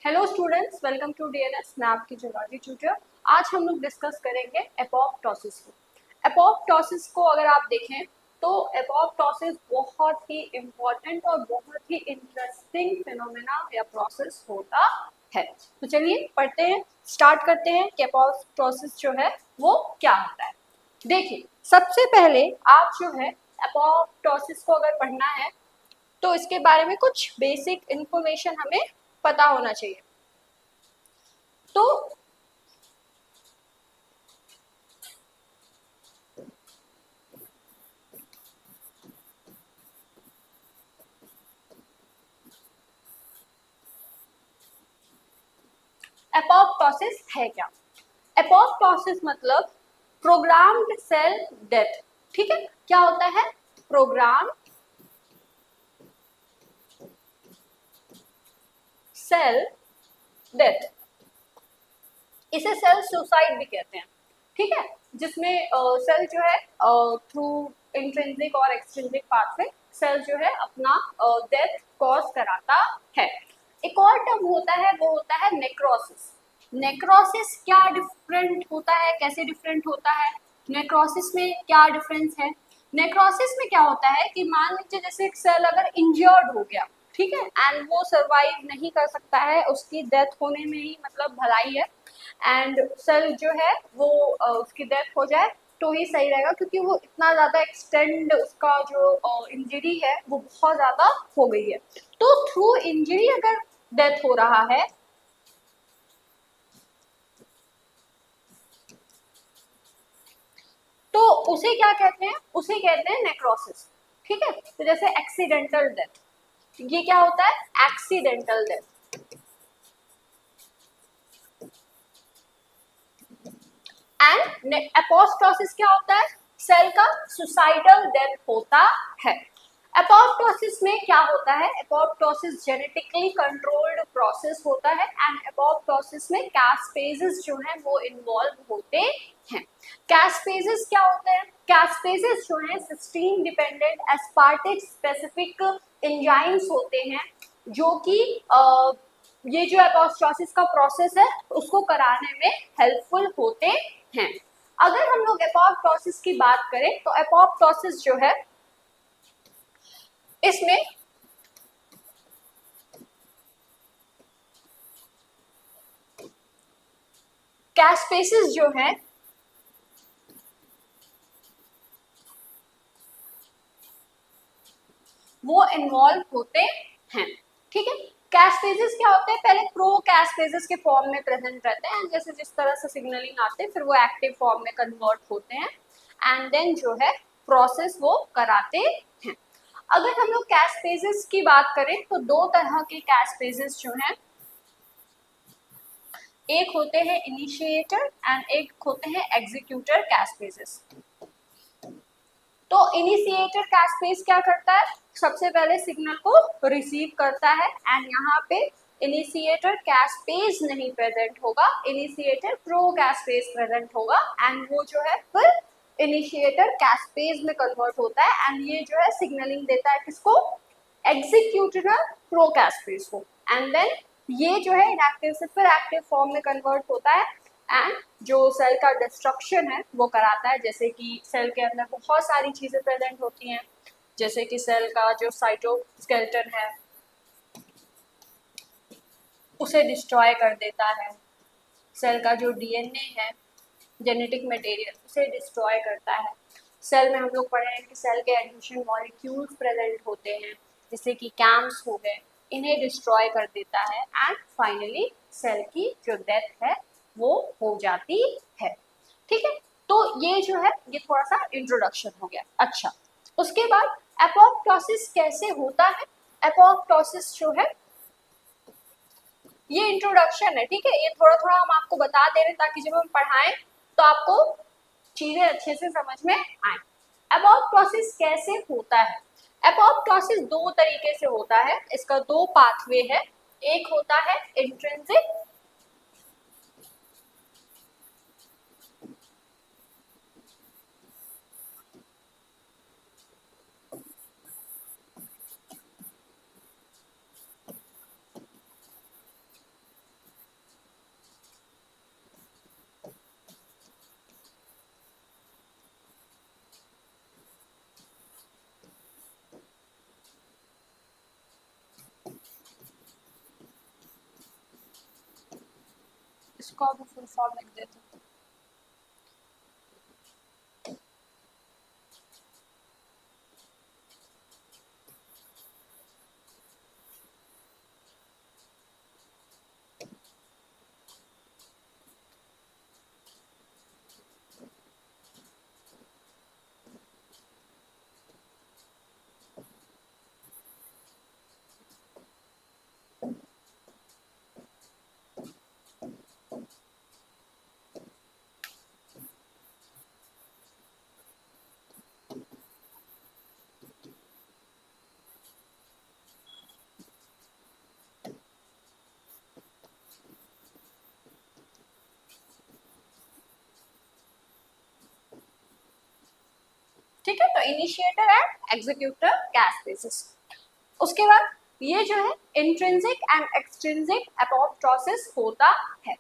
Hello students, welcome to DNS. मैं आपकी zoology tutor. आज हम लोग डिस्कस करेंगे एपोप्टोसिस को। एपोप्टोसिस को अगर आप देखें तो एपोप्टोसिस बहुत ही इम्पोर्टेंट और बहुत ही इंटरेस्टिंग फिनोमेना या प्रोसेस होता है। तो चलिए पढ़ते हैं, स्टार्ट करते हैं कि एपोप्टोसिस जो है वो क्या होता है। देखिए, सबसे पहले आप जो है एपोप्टोसिस को अगर पढ़ना है तो इसके बारे में कुछ बेसिक इंफॉर्मेशन हमें पता होना चाहिए। तो एपोप्टोसिस है क्या? एपोप्टोसिस मतलब प्रोग्राम्ड सेल डेथ। ठीक है, क्या होता है? प्रोग्राम सेल डेथ, इसे सेल सुसाइड भी कहते हैं। ठीक है, जिसमें सेल जो है थ्रू इंट्रिंसिक और एक्सट्रिंसिक पाथ से सेल जो है अपना डेथ कॉज कराता है। एक और टर्म होता है, वो होता है नेक्रोसिस। नेक्रोसिस क्या डिफरेंट होता है, कैसे डिफरेंट होता है? नेक्रोसिस में क्या डिफरेंस है? नेक्रोसिस में क्या होता है कि मान लीजिए जैसे एक सेल अगर इंजर्ड हो गया, ठीक है, एंड वो सर्वाइव नहीं कर सकता है, उसकी डेथ होने में ही मतलब भलाई है, एंड सेल जो है वो उसकी डेथ हो जाए तो ही सही रहेगा, क्योंकि वो इतना ज़्यादा एक्सटेंड उसका जो इंजरी है वो बहुत ज़्यादा हो गई है। तो थ्रू इंजरी अगर डेथ हो रहा है तो उसे क्या कहते हैं? उसे कहते हैं नेक्रोसिस। ठीक है, तो जैसे एक्सीडेंटल डेथ, ये क्या होता है? Accidental death. एंड एपोप्टोसिस क्या होता है? सेल का सुसाइडल डेथ होता है। एपोप्टोसिस में क्या होता है? एपोप्टोसिस जेनेटिकली कंट्रोल्ड प्रोसेस होता है एंड एपोप्टोसिस में कैस्पेजेस जो हैं वो इन्वॉल्व होते हैं। कैस्पेजेस क्या होते हैं? कैस्पेजेस जो हैं cysteine dependent aspartic specific enzymes होते हैं, जो कि ये जो एपोप्टोसिस का प्रोसेस है उसको कराने में हेल्पफुल होते हैं। अगर हम लोग एपोप्टोसिस की बात करें तो एपोप्टोसिस जो है इसमें कैस्पेसिस जो है वो इन्वॉल्व होते हैं। ठीक है, कैस्पेजेस क्या होते हैं? पहले प्रो कैस्पेजेस के फॉर्म में प्रेजेंट रहते हैं, जैसे जिस तरह से सिग्नलिंग आते हैं फिर वो एक्टिव फॉर्म में कन्वर्ट होते हैं एंड देन जो है प्रोसेस वो कराते हैं। अगर हम लोग कैस्पेजेस की बात करें तो दो तरह के कैस्पेजेस जो हैं, एक होते हैं इनिशिएटर एंड एक होते हैं एग्जीक्यूटर कैस्पेजेस। तो इनिशिएटर कैस्पेज क्या करता है? सबसे पहले सिग्नल को रिसीव करता है एंड यहाँ पे इनिशिएटर कैस्पेज नहीं प्रेजेंट होगा, इनिशिएटर प्रो कैस्पेज प्रेजेंट होगा एंड वो जो है फिर इनिशिएटर कैस्पेज में कन्वर्ट होता है एंड ये जो है सिग्नलिंग देता है किसको? एग्जीक्यूटर प्रो कैस्पेज को। एंड देन ये जो है इनएक्टिव से फिर एक्टिव फॉर्म में कन्वर्ट होता है एंड जो सेल का डिस्ट्रक्शन है वो कराता है। जैसे कि सेल के अंदर बहुत सारी चीजें प्रेजेंट होती हैं, जैसे कि सेल का जो साइटोस्केलेटन है उसे डिस्ट्रॉय कर देता है, सेल का जो डीएनए है, जेनेटिक मटेरियल, उसे डिस्ट्रॉय करता है। सेल में हम लोग पढ़े हैं कि सेल के एडिशन मॉलिक्यूल्स प्रेजेंट होते हैं, जैसे कि कैम्स हो गए, इन्हें डिस्ट्रॉय कर देता है एंड फाइनली सेल की जो डेथ है वो हो जाती है। ठीक है, तो ये जो है ये थोड़ा सा इंट्रोडक्शन हो गया। अच्छा, उसके बाद एपोप्टोसिस कैसे होता है? एपोप्टोसिस जो है ये इंट्रोडक्शन है, ठीक है, ये थोड़ा थोड़ा हम आपको बता दे रहे हैं ताकि जब हम पढ़ाएं तो आपको चीजें अच्छे से समझ में आए। एपोप्टोसिस कैसे होता है? एपोप्टोसिस दो तरीके से होता है, इसका दो पाथवे है। एक होता है इंट्रिंसिक, इसको भी फुल फॉर्म लिख देते हैं। ठीक है, तो इनिशिएटर एंड एग्जीक्यूटर कैस्पेसिस। उसके बाद ये जो है इंट्रिंसिक एंड एक्सट्रिंसिक एपोप्टोसिस होता है।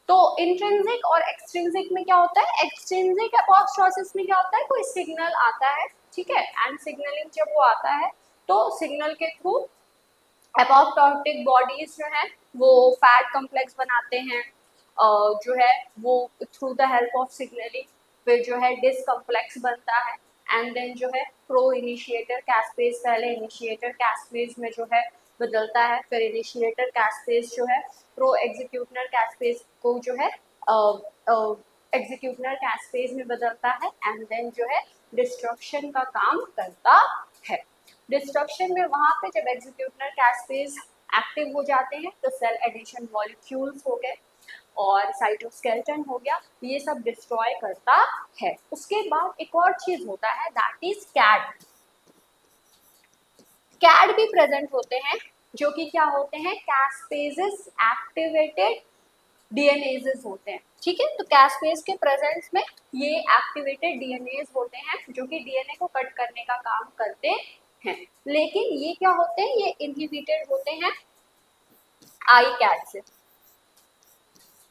तो इंट्रिंसिक और एक्सट्रिंसिक में क्या होता है, एक्सट्रिंसिक एपोप्टोसिस में क्या होता है, कोई सिग्नल आता है, ठीक है, एंड सिग्नलिंग जब वो आता है तो सिग्नल के थ्रू एपोप्टोटिक बॉडीज जो है वो फैट कॉम्प्लेक्स बनाते हैं, जो है वो through the help of signalling फिर जो है डिस कॉम्प्लेक्स बनता है, एंड देन जो है प्रो इनिशिएटर कैस्पेज पहले इनिशिएटर कैस्पेज में जो है बदलता है, फिर इनिशिएटर कैस्पेज जो है प्रो एग्जीक्यूटर कैस्पेज को जो है एग्जीक्यूटर कैस्पेज में बदलता है, एंड देन जो है डिस्ट्रक्शन का काम करता है। डिस्ट्रक्शन में वहां पे जब एग्जीक्यूटर कैस्पेज एक्टिव हो जाते हैं तो सेल एडिशन मॉलिक्यूल्स हो गए और साइटोस्केलेटन हो गया, ये सब डिस्ट्रॉय करता है। उसके बाद एक और चीज होता है दैट इज कैड। कैड भी प्रेजेंट होते हैं जो कि क्या होते हैं, कैस्पेजेस एक्टिवेटेड डीएनएज होते हैं, ठीक है। तो कैस्पेज के प्रेजेंस में ये एक्टिवेटेड डीएनएज होते हैं जो कि डीएनए को कट करने का काम करते हैं, लेकिन ये क्या होते हैं, ये इनहिबिटेड होते हैं आई कैड से,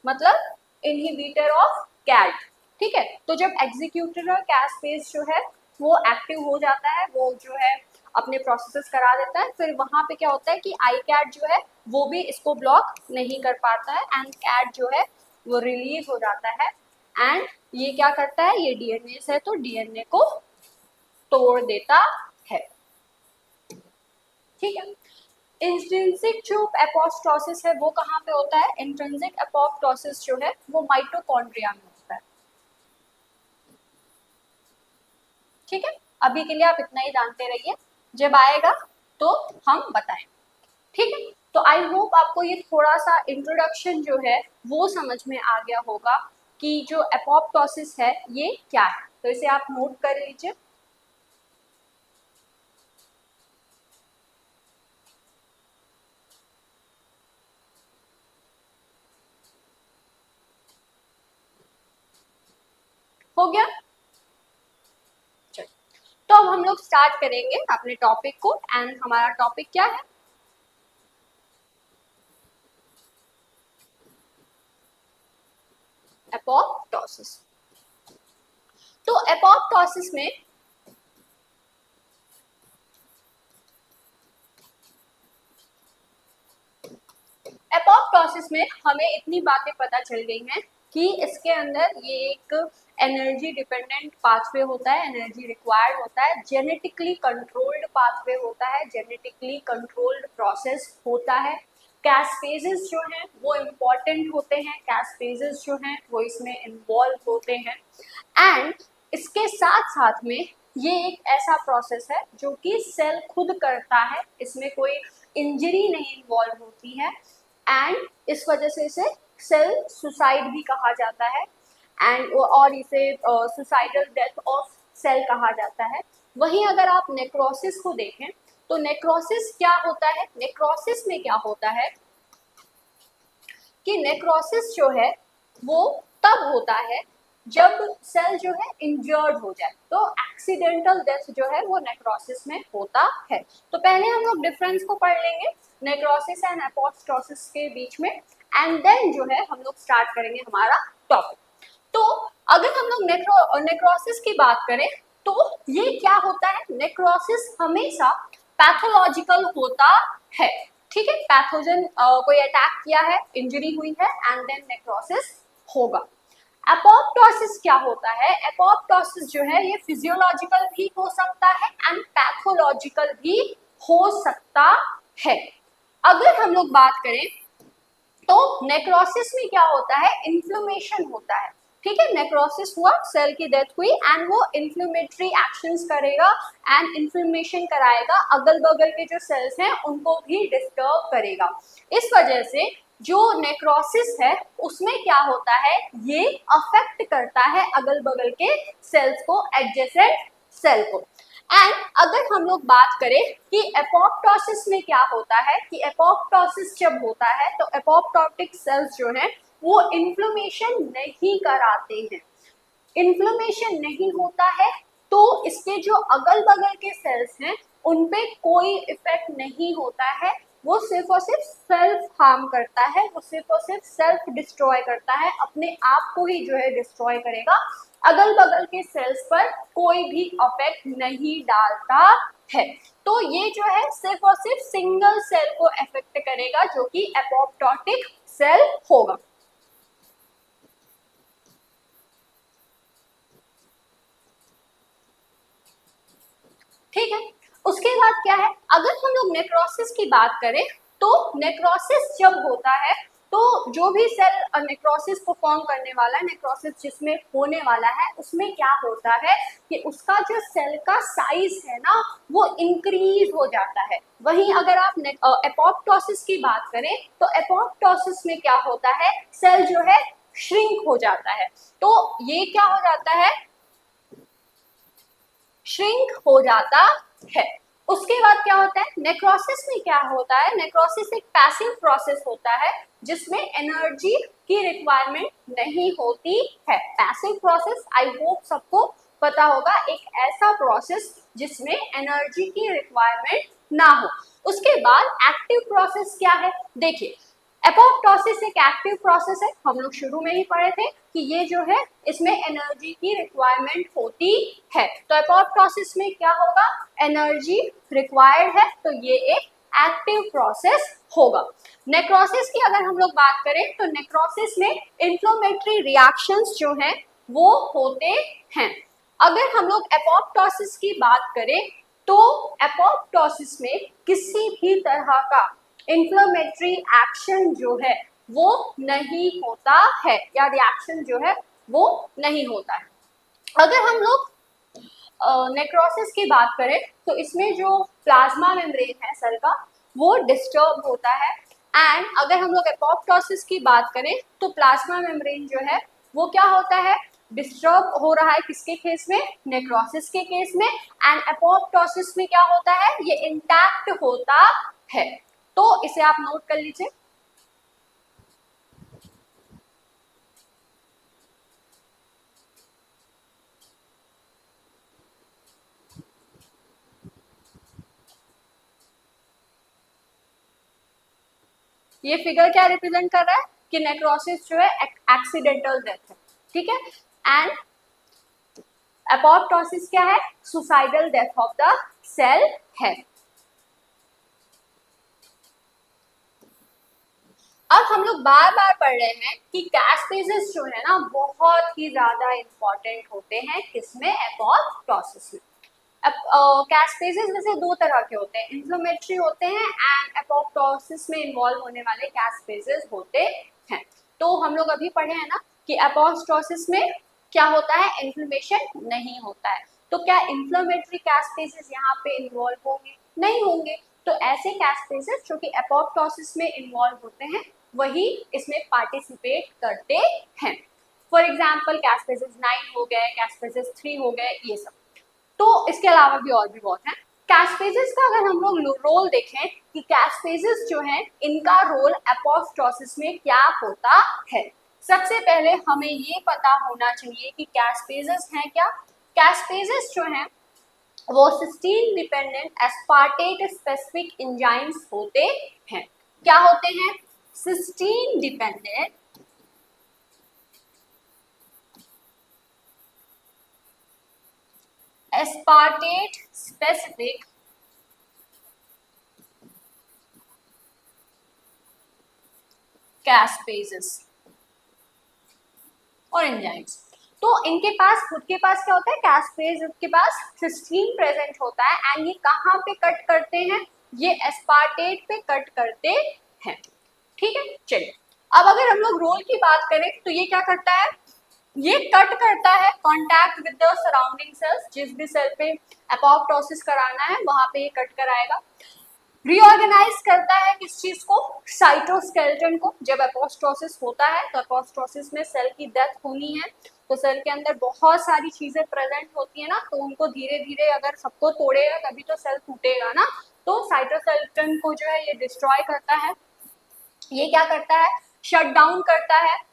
मतलब इनहिबिटर ऑफ कैड, ठीक है। तो जब एग्जीक्यूटर और कैस्पेज जो है वो एक्टिव हो जाता है, वो जो है अपने प्रोसेसेस करा देता है, फिर वहां पे क्या होता है कि आई कैड जो है वो भी इसको ब्लॉक नहीं कर पाता है, एंड कैड जो है वो रिलीज हो जाता है, एंड ये क्या करता है, ये डीएनए है तो डीएनए को तोड़ देता है, ठीक है। इंट्रिंसिक जो एपोप्टोसिस है वो कहाँ पे होता है, इंट्रिंसिक एपोप्टोसिस जो है वो माइटोकॉन्ड्रिया में होता है, ठीक है। अभी के लिए आप इतना ही जानते रहिए, जब आएगा तो हम बताएं, ठीक है। तो आई होप आपको ये थोड़ा सा इंट्रोडक्शन जो है वो समझ में आ गया होगा कि जो एपोप्टोसिस है ये क्या है, तो इसे आप नोट कर लीजिए। हो गया, तो अब हम लोग स्टार्ट करेंगे अपने टॉपिक को, एंड हमारा टॉपिक क्या है, एपोप्टोसिस। तो एपोप्टोसिस में एपोप्टोसिस में हमें इतनी बातें पता चल गई हैं कि इसके अंदर ये एक एनर्जी डिपेंडेंट पाथवे होता है, एनर्जी रिक्वायर्ड होता है, जेनेटिकली कंट्रोल्ड पाथवे होता है, जेनेटिकली कंट्रोल्ड प्रोसेस होता है। कैस्पेजेस जो हैं वो इम्पॉर्टेंट होते हैं, कैस्पेजेस जो हैं वो इसमें इन्वॉल्व होते हैं, एंड इसके साथ साथ में ये एक ऐसा प्रोसेस है जो कि सेल खुद करता है, इसमें कोई इंजरी नहीं इन्वॉल्व होती है, एंड इस वजह से इसे सेल सुसाइड भी कहा जाता है, एंड और इसे सुसाइडल डेथ ऑफ सेल कहा जाता है। वहीं अगर आप नेक्रोसिस को देखें तो नेक्रोसिस क्या होता है, नेक्रोसिस में क्या होता है कि नेक्रोसिस जो है वो तब होता है जब सेल जो है इंजर्ड हो जाए, तो एक्सीडेंटल डेथ जो है वो नेक्रोसिस में होता है। तो पहले हम लोग डिफरेंस को पढ़ लेंगे नेक्रोसिस एंड एपोप्टोसिस के बीच में, एंड देन जो है हम लोग स्टार्ट करेंगे हमारा टॉपिक। तो अगर हम लोग नेक्रोसिस की बात करें तो ये क्या होता है, नेक्रोसिस हमेशा पैथोलॉजिकल होता है, ठीक है, पैथोजन कोई अटैक किया है, इंजरी हुई है एंड देन नेक्रोसिस होगा। एपोप्टोसिस क्या होता है? एपोप्टोसिस जो है ये फिजियोलॉजिकल भी हो सकता है एंड पैथोलॉजिकल भी हो सकता है। अगर हम लोग बात करें तो नेक्रोसिस में क्या होता है? इन्फ्लेमेशन होता है, ठीक है, नेक्रोसिस हुआ, सेल की डेथ हुई एंड वो इन्फ्लेमेटरी एक्शंस करेगा एंड इन्फ्लेमेशन कराएगा, अगल बगल के जो सेल्स हैं उनको भी डिस्टर्ब करेगा। इस वजह से जो नेक्रोसिस है उसमें क्या होता है, ये अफेक्ट करता है अगल बगल के सेल्स को, एडजेसेंट सेल को। एंड अगर हम लोग बात करें कि एपोप्टोसिस में क्या होता है, कि एपोप्टोसिस जब होता है तो एपोप्टोटिक सेल्स जो है वो इन्फ्लेमेशन नहीं कराते हैं। इन्फ्लेमेशन नहीं होता है तो इसके जो अगल बगल के सेल्स हैं उन पे कोई इफेक्ट नहीं होता है, वो सिर्फ और सिर्फ सेल्फ हार्म करता है, वो सिर्फ और सिर्फ सेल्फ डिस्ट्रॉय करता है, अपने आप को ही जो है डिस्ट्रॉय करेगा, अगल बगल के सेल्स पर कोई भी इफेक्ट नहीं डालता है। तो ये जो है सिर्फ और सिर्फ सिंगल सेल को इफेक्ट करेगा जो कि एपोप्टोटिक सेल होगा। ठीक है, उसके बाद क्या है, अगर हम लोग नेक्रोसिस की बात करें तो नेक्रोसिस जब होता है तो जो भी सेल नेक्रोसिस परफॉर्म करने वाला है, नेक्रोसिस जिसमें होने वाला है, उसमें क्या होता है कि उसका जो सेल का साइज है ना वो इंक्रीज हो जाता है। वहीं अगर आप एपोप्टोसिस की बात करें तो एपोप्टोसिस में क्या होता है, सेल जो है श्रिंक हो जाता है। तो ये क्या हो जाता है, श्रिंक हो जाता है। उसके बाद क्या होता है, नेक्रोसिस में क्या होता है, नेक्रोसिस एक पैसिव प्रोसेस होता है जिसमें एनर्जी की रिक्वायरमेंट नहीं होती है। पैसिव प्रोसेस आई होप सबको पता होगा, एक ऐसा प्रोसेस जिसमें एनर्जी की रिक्वायरमेंट ना हो। उसके बाद एक्टिव प्रोसेस क्या है, देखिए एपोप्टोसिस एक एक्टिव प्रोसेस है, हम लोग शुरू में ही पढ़े थे कि ये जो है इसमें एनर्जी की रिक्वायरमेंट होती है। तो एपोप्टोसिस में क्या होगा, एनर्जी रिक्वायर्ड है तो ये एक एक्टिव प्रोसेस होगा। नेक्रोसिस की अगर हम लोग बात करें तो नेक्रोसिस में इन्फ्लेमेटरी रिएक्शंस जो हैं वो होते हैं। अगर हम लोग एपोप्टोसिस की बात करें तो एपोप्टोसिस में किसी भी तरह का इन्फ्लेमेटरी एक्शन जो है वो नहीं होता है, या रिएक्शन जो है वो नहीं होता है। अगर हम लोग नेक्रोसिस की बात करें तो इसमें जो प्लाज्मा मेम्ब्रेन है सेल का वो डिस्टर्ब होता है। एंड अगर हम लोग एपोप्टोसिस की बात करें तो प्लाज्मा मेम्ब्रेन जो है वो क्या होता है, डिस्टर्ब हो रहा है, किसके केस में, नेक्रोसिस के केस में। एंड एपोप्टोसिस में क्या होता है, ये इंटैक्ट होता है। तो इसे आप नोट कर लीजिए। ये फिगर क्या रिप्रेजेंट कर रहा है कि नेक्रोसिस जो है एक्सीडेंटल डेथ है, ठीक है, एंड एपोप्टोसिस क्या है, suicidal death of the cell है। अब हम लोग बार बार पढ़ रहे हैं कि कैस्पेजेस जो है ना बहुत ही ज्यादा इंपॉर्टेंट होते हैं, किसमें, एपोप्टोसिस में। कैस्पेजेस वैसे दो तरह के होते हैं, इन्फ्लेमेटरी होते हैं एंड एपोप्टोसिस में इन्वॉल्व होने वाले कैस्पेजेस होते हैं। तो हम लोग अभी पढ़े हैं ना कि एपोप्टोसिस में क्या होता है, इन्फ्लेमेशन नहीं होता है। तो क्या इन्फ्लेमेटरी कैस्पेजेस यहाँ पे इन्वॉल्व होंगे, नहीं होंगे। तो ऐसे कैस्पेजेस जो कि एपोप्टोसिस में इन्वॉल्व होते हैं वही इसमें पार्टिसिपेट करते हैं। फॉर एग्जाम्पल कैस्पेजेस 9 हो गए, कैस्पेजेस 3 हो गए, ये सब। तो इसके अलावा भी और भी बहुत हैं। कैस्पेजेस का अगर हम लोग रोल देखें कि कैस्पेजेस जो हैं इनका रोल एपोप्टोसिस में क्या होता है, सबसे पहले हमें ये पता होना चाहिए कि कैस्पेजेस हैं क्या। कैस्पेजेस जो हैं वो cysteine dependent aspartate specific enzymes होते हैं। क्या होते हैं, cysteine dependent aspartate specific caspases और एंजाइम्स। तो इनके पास खुद के पास क्या होता है, कैस्पेज के पास सिस्टीन प्रेजेंट होता है एंड ये कहाँ पे कट करते हैं, ये एस्पार्टेट पे कट करते हैं। ठीक है, चलिए अब अगर हम लोग रोल की बात करें तो ये क्या करता है, ये कट करता है contact with the surrounding sales, जिस भी सेल पे एपोप्टोसिस कराना है वहां पे ये कट कराएगा। रीऑर्गेनाइज करता है किस चीज को, साइटोस्केलेटन को। जब एपोप्टोसिस होता है तो एपोप्टोसिस में सेल की डेथ होनी है, तो सेल के अंदर बहुत सारी चीजें प्रेजेंट होती है ना, तो उनको धीरे धीरे अगर सबको तोड़ेगा तभी तो सेल टूटेगा ना, तो साइटोस्केलेटन को जो है ये डिस्ट्रॉय करता है। ये क्या करता है, शट डाउन करता है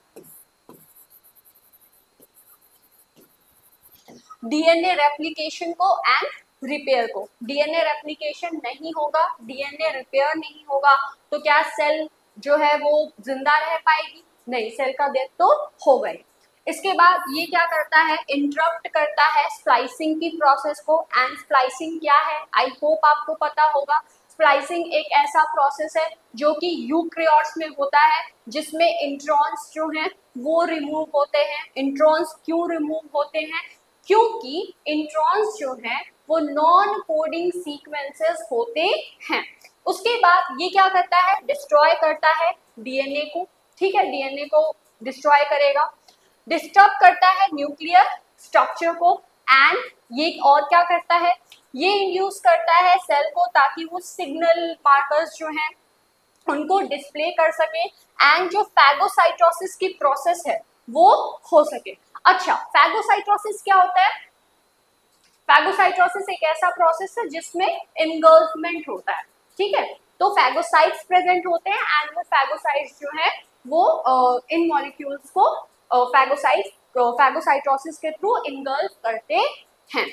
डीएनए रेप्लिकेशन को एंड रिपेयर को। डीएनए रेप्लिकेशन नहीं होगा, डीएनए रिपेयर नहीं होगा तो क्या सेल जो है वो जिंदा रह पाएगी, नहीं, सेल का डेथ तो हो गई। इसके बाद ये क्या करता है, इंटरप्ट करता है स्प्लाइसिंग की प्रोसेस को। एंड स्प्लाइसिंग क्या है, आई होप आपको पता होगा। स्प्लाइसिंग एक ऐसा प्रोसेस है जो कि यूकैरियोट्स में होता है, जिसमें इंट्रॉन्स जो हैं वो रिमूव होते हैं। इंट्रॉन्स क्यों रिमूव होते हैं, क्योंकि इंट्रॉन्स जो हैं वो नॉन कोडिंग सीक्वेंसेस होते हैं। उसके बाद ये क्या करता है, डिस्ट्रॉय करता है डीएनए को। ठीक है, डीएनए को डिस्ट्रॉय करेगा। डिस्टर्ब करता है न्यूक्लियर स्ट्रक्चर को एंड ये और क्या करता है, ये इंड्यूस करता है सेल को ताकि वो सिग्नल मार्कर्स जो हैं उनको डिस्प्ले कर सके एंड जो फैगोसाइटोसिस की प्रोसेस है वो हो सके। अच्छा, फैगोसाइटोसिस क्या होता है, फैगोसाइटोसिस एक ऐसा प्रोसेस है जिसमें इनगल्फमेंट होता है। ठीक है, तो फैगोसाइट्स प्रेजेंट होते हैं एंड वो फैगोसाइट्स जो है वो इन मॉलिक्यूल्स को फैगोसाइटोसिस के थ्रू इनगल्फ करते हैं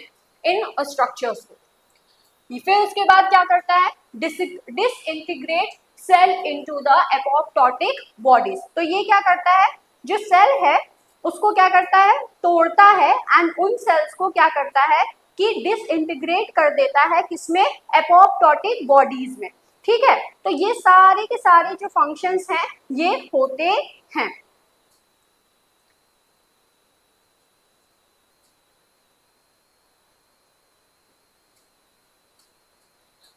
इन स्ट्रक्चर्स को। फिर उसके बाद क्या करता है, disintegrate cell into the apoptotic bodies. तो ये क्या करता है, जो सेल है उसको क्या करता है, तोड़ता है एंड उन सेल्स को क्या करता है कि डिसइंटीग्रेट कर देता है, किसमें, एपोप्टोटिक बॉडीज में। ठीक है, तो ये सारे के सारे जो फंक्शंस हैं ये होते हैं।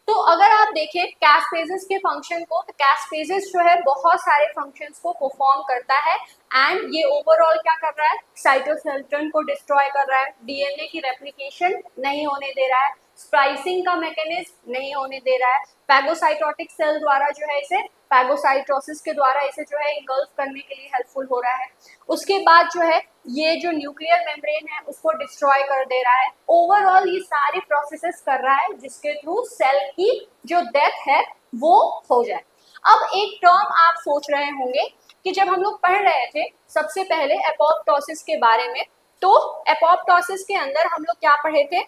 तो अगर आप देखें कैस्पेजेस के फंक्शन को, तो कैस्पेजेस जो है बहुत सारे फंक्शंस को परफॉर्म करता है एंड ये ओवरऑल क्या कर रहा है, साइटोस्केलेटन को डिस्ट्रॉय कर रहा है, डीएनए की रेप्लिकेशन नहीं होने दे रहा है, स्प्लाइसिंग का मैकेनिज्म नहीं होने दे रहा है, फैगोसाइटोटिक सेल द्वारा जो है इसे फैगोसाइटोसिस के द्वारा इसे जो है इंगल्फ करने के लिए हेल्पफुल हो रहा है। उसके बाद जो है ये जो न्यूक्लियर मेम्ब्रेन है उसको डिस्ट्रॉय कर दे रहा है। ओवरऑल ये सारी प्रोसेसेस कर रहा है जिसके थ्रू सेल की जो डेथ है वो हो जाए। अब एक टर्म आप सोच रहे होंगे कि जब हम लोग पढ़ रहे थे सबसे पहले एपोप्टोसिस के बारे में, तो एपोप्टोसिस के अंदर हम लोग क्या पढ़े थे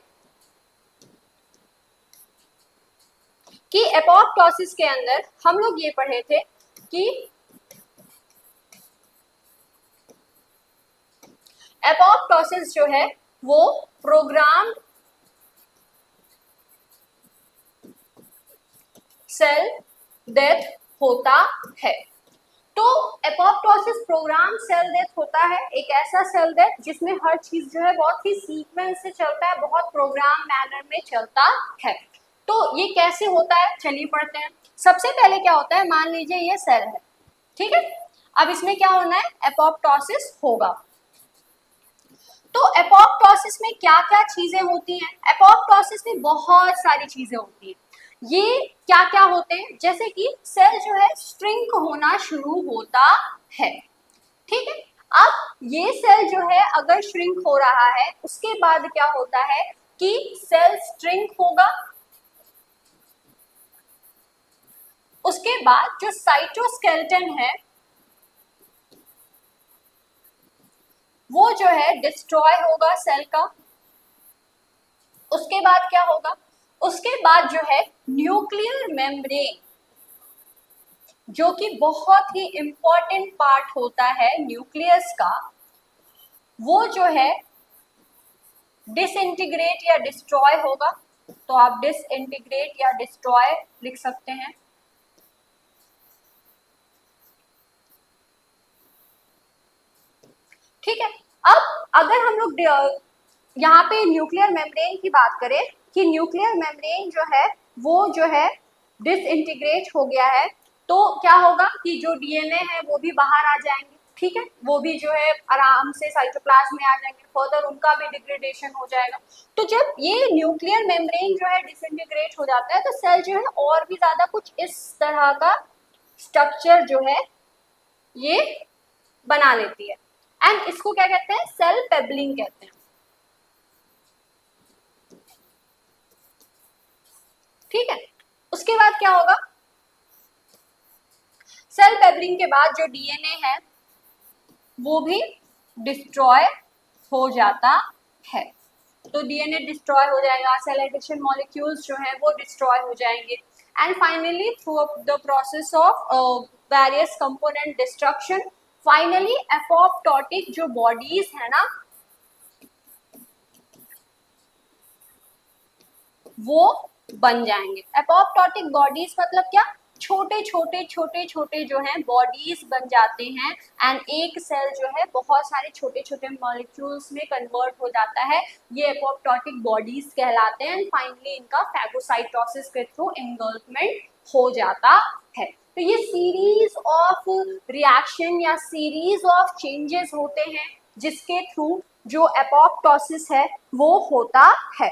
कि एपोप्टोसिस के अंदर हम लोग ये पढ़े थे कि एपोप्टोसिस जो है वो प्रोग्राम्ड सेल डेथ होता है। तो एपोप्टोसिस प्रोग्राम सेल डेथ होता है, एक ऐसा सेल डेथ जिसमें हर चीज जो है बहुत ही सीक्वेंस से चलता है, बहुत प्रोग्राम मैनर में चलता है। तो ये कैसे होता है, चलिए पढ़ते हैं। सबसे पहले क्या होता है, मान लीजिए ये सेल है, ठीक है, अब इसमें क्या होना है, एपोप्टोसिस होगा। तो एपोप्टोसिस में क्या क्या चीजें होती हैं, एपोप्टोसिस में बहुत सारी चीजें होती हैं। ये क्या क्या होते हैं, जैसे कि सेल जो है श्रिंक होना शुरू होता है। ठीक है, अब ये सेल जो है अगर श्रिंक हो रहा है उसके बाद क्या होता है कि सेल श्रिंक होगा, उसके बाद जो साइटोस्केलेटन है वो जो है डिस्ट्रॉय होगा सेल का। उसके बाद क्या होगा, उसके बाद जो है न्यूक्लियर मेम्ब्रेन, जो कि बहुत ही इंपॉर्टेंट पार्ट होता है न्यूक्लियस का, वो जो है डिसइंटीग्रेट या डिस्ट्रॉय होगा। तो आप डिसइंटीग्रेट या डिस्ट्रॉय लिख सकते हैं। ठीक है। अब अगर हम लोग यहाँ पे न्यूक्लियर मेम्ब्रेन की बात करें कि न्यूक्लियर मेम्ब्रेन जो है वो जो है डिसइंटीग्रेट हो गया है, तो क्या होगा कि जो डीएनए है वो भी बाहर आ जाएंगे, ठीक है, वो भी जो है आराम से साइटोप्लाज्म में आ जाएंगे, फर्दर उनका भी डिग्रेडेशन हो जाएगा। तो जब ये न्यूक्लियर मेम्ब्रेन जो है डिसइंटीग्रेट हो जाता है तो सेल जो है और भी ज्यादा कुछ इस तरह का स्ट्रक्चर जो है ये बना लेती है, एंड इसको क्या कहते हैं, सेल पेबलिंग कहते हैं। ठीक है, उसके बाद क्या होगा, सेल पेबलिंग के बाद जो डीएनए है वो भी डिस्ट्रॉय हो जाता है। तो डीएनए डिस्ट्रॉय हो जाएगा, सेल एडिशन मॉलिक्यूल्स जो है वो डिस्ट्रॉय हो जाएंगे, and finally through the process of various component destruction finally apoptotic जो बॉडीज है ना वो बन जाएंगे। एपोप्टोटिक बॉडीज मतलब क्या, छोटे छोटे छोटे छोटे जो हैं बॉडीज बन जाते हैं, एंड एक सेल जो है बहुत सारे छोटे छोटे मॉलिक्यूल्स में कन्वर्ट हो जाता है, ये एपोप्टोटिक बॉडीज कहलाते हैं, एंड फाइनली इनका फैगोसाइटोसिस के थ्रू एंगल्फमेंट हो जाता है। तो ये सीरीज ऑफ रिएक्शन या सीरीज ऑफ चेंजेस होते हैं जिसके थ्रू जो एपोप्टोसिस है वो होता है।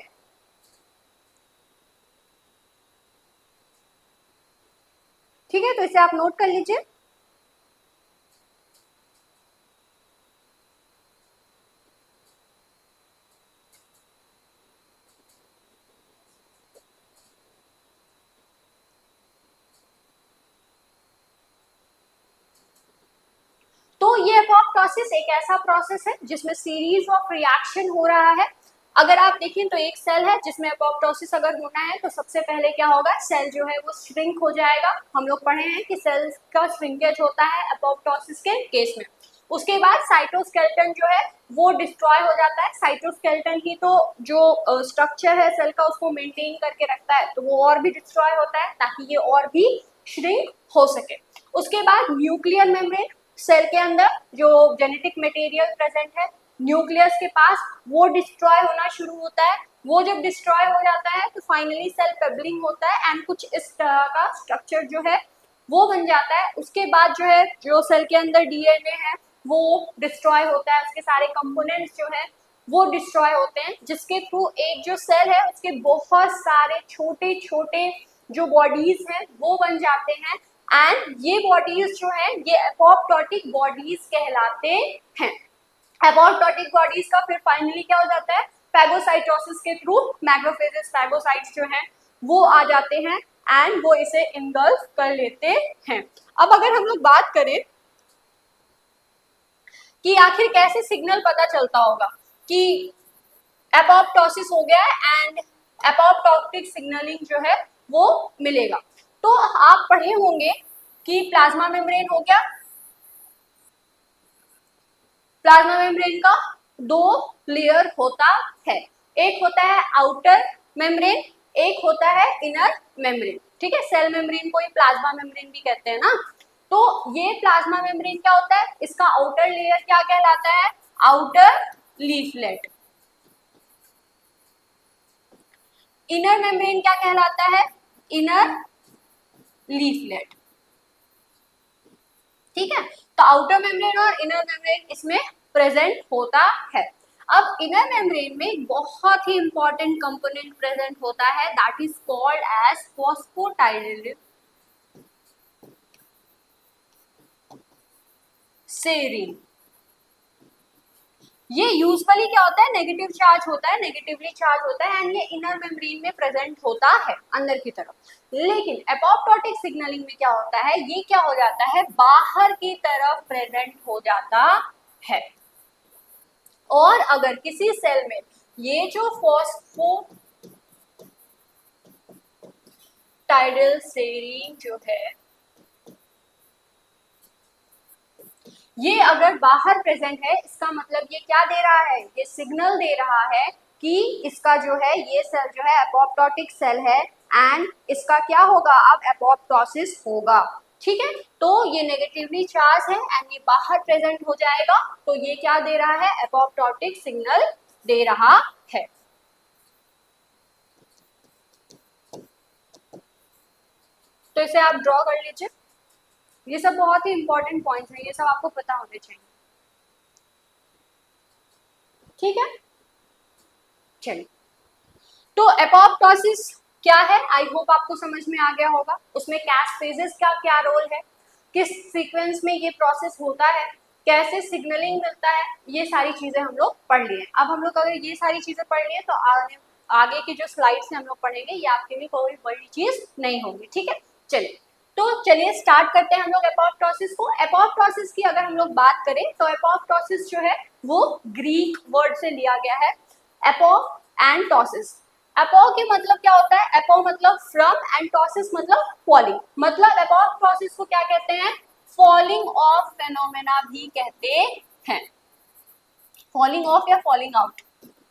ठीक है, तो इसे आप नोट कर लीजिए। तो ये एपोप्टोसिस एक ऐसा प्रोसेस है जिसमें सीरीज ऑफ रिएक्शन हो रहा है। अगर आप देखें तो एक सेल है जिसमें एपोप्टोसिस अगर होना है तो सबसे पहले क्या होगा, सेल जो है वो श्रिंक हो जाएगा। हम लोग पढ़े हैं कि सेल का श्रिंकेज होता है एपोप्टोसिस के केस में। उसके बाद साइटोस्केलेटन जो है वो डिस्ट्रॉय हो जाता है। साइटोस्केलेटन ही तो जो स्ट्रक्चर है सेल का उसको मेंटेन करके रखता है, तो वो और भी डिस्ट्रॉय होता है ताकि ये और भी श्रिंक हो सके। उसके बाद न्यूक्लियर मेम्ब्रेन, सेल के अंदर जो जेनेटिक मटेरियल प्रेजेंट है न्यूक्लियस के पास, वो डिस्ट्रॉय होना शुरू होता है। वो जब डिस्ट्रॉय हो जाता है तो फाइनली सेल पेबलिंग होता है, एंड कुछ इस तरह का स्ट्रक्चर जो है वो बन जाता है। उसके बाद जो है जो सेल के अंदर डीएनए है वो डिस्ट्रॉय होता है, उसके सारे कंपोनेंट्स जो है वो डिस्ट्रॉय होते हैं, जिसके थ्रू एक जो सेल है उसके बहुत सारे छोटे छोटे जो बॉडीज हैं वो बन जाते हैं, एंड ये बॉडीज जो है ये एपोप्टोटिक बॉडीज कहलाते हैं। एपोप्टोटिक बॉडीज का फिर फाइनली क्या हो जाता है, फैगोसाइटोसिस के थ्रू मैक्रोफेजेस फैगोसाइट्स जो हैं वो आ जाते हैं, एंड वो इसे इंगल्फ कर लेते हैं। अब अगर हम लोग बात करें कि आखिर कैसे सिग्नल पता चलता होगा कि एपोप्टोसिस हो गया है एंड एपोप्टोटिक सिग्नलिंग जो है वो मिलेगा, तो आप पढ़े होंगे कि प्लाज्मा मेम्ब्रेन हो गया। प्लाज्मा मेम्ब्रेन का दो लेयर होता है, एक होता है आउटर मेम्ब्रेन, एक होता है इनर मेम्ब्रेन। ठीक है, सेल मेम्ब्रेन को ही प्लाज्मा मेम्ब्रेन भी कहते हैं ना। तो ये प्लाज्मा मेम्ब्रेन क्या होता है, इसका आउटर लेयर क्या कहलाता है, आउटर लीफलेट। इनर मेम्ब्रेन क्या कहलाता है, इनर लीफलेट। ठीक है, तो आउटर मेम्ब्रेन और इनर मेम्ब्रेन इसमें प्रेजेंट होता है। अब इनर मेम्ब्रेन में एक बहुत ही इंपॉर्टेंट कंपोनेंट प्रेजेंट होता है, that is called as phosphatidyl serine. ये यूजुअली क्या होता है, नेगेटिव चार्ज होता है, नेगेटिवली चार्ज होता है, एंड ये इनर मेम्ब्रेन में प्रेजेंट होता है अंदर की तरफ। लेकिन एपोप्टोटिक सिग्नलिंग में क्या होता है, ये क्या हो जाता है, बाहर की तरफ प्रेजेंट हो जाता है। और अगर किसी सेल में ये जो फॉस्फोटाइडिल सेरीन जो है ये अगर बाहर प्रेजेंट है, इसका मतलब ये क्या दे रहा है, ये सिग्नल दे रहा है कि इसका जो है ये सेल जो है एपोप्टोटिक सेल है, एंड इसका क्या होगा, अब एपोप्टोसिस होगा। ठीक है, तो ये नेगेटिवली चार्ज है एंड ये बाहर प्रेजेंट हो जाएगा, तो ये क्या दे रहा है, एपोप्टोटिक सिग्नल दे रहा है। तो इसे आप ड्रॉ कर लीजिए। ये सब बहुत ही इंपॉर्टेंट पॉइंट्स हैं, ये सब आपको पता होने चाहिए। ठीक है, चलिए, तो एपोप्टोसिस क्या है, आई होप आपको समझ में आ गया होगा। उसमें कैस फेजेस का क्या रोल है, किस सीक्वेंस में ये प्रोसेस होता है, कैसे सिग्नलिंग मिलता है, ये सारी चीजें हम लोग पढ़ लिए। अब हम लोग अगर ये सारी चीजें पढ़ लिए तो आगे की जो स्लाइड्स हैं हम लोग पढ़ेंगे, ये आपके लिए कोई बड़ी चीज नहीं होगी। ठीक है, चलिए, तो चलिए स्टार्ट करते हैं हम लोग एपोप्टोसिस को। एपोप्टोसिस की अगर हम लोग बात करें तो एपोप्टोसिस जो है वो ग्रीक वर्ड से लिया गया है, एपो एंड टोसिस। एपो के मतलब क्या होता है, एपो मतलब फ्रॉम एंड टोसिस मतलब फॉलिंग। मतलब एपोप्टोसिस को क्या कहते हैं, फॉलिंग ऑफ फेनोमेना भी कहते हैं, फॉलिंग ऑफ या फॉलिंग आउट।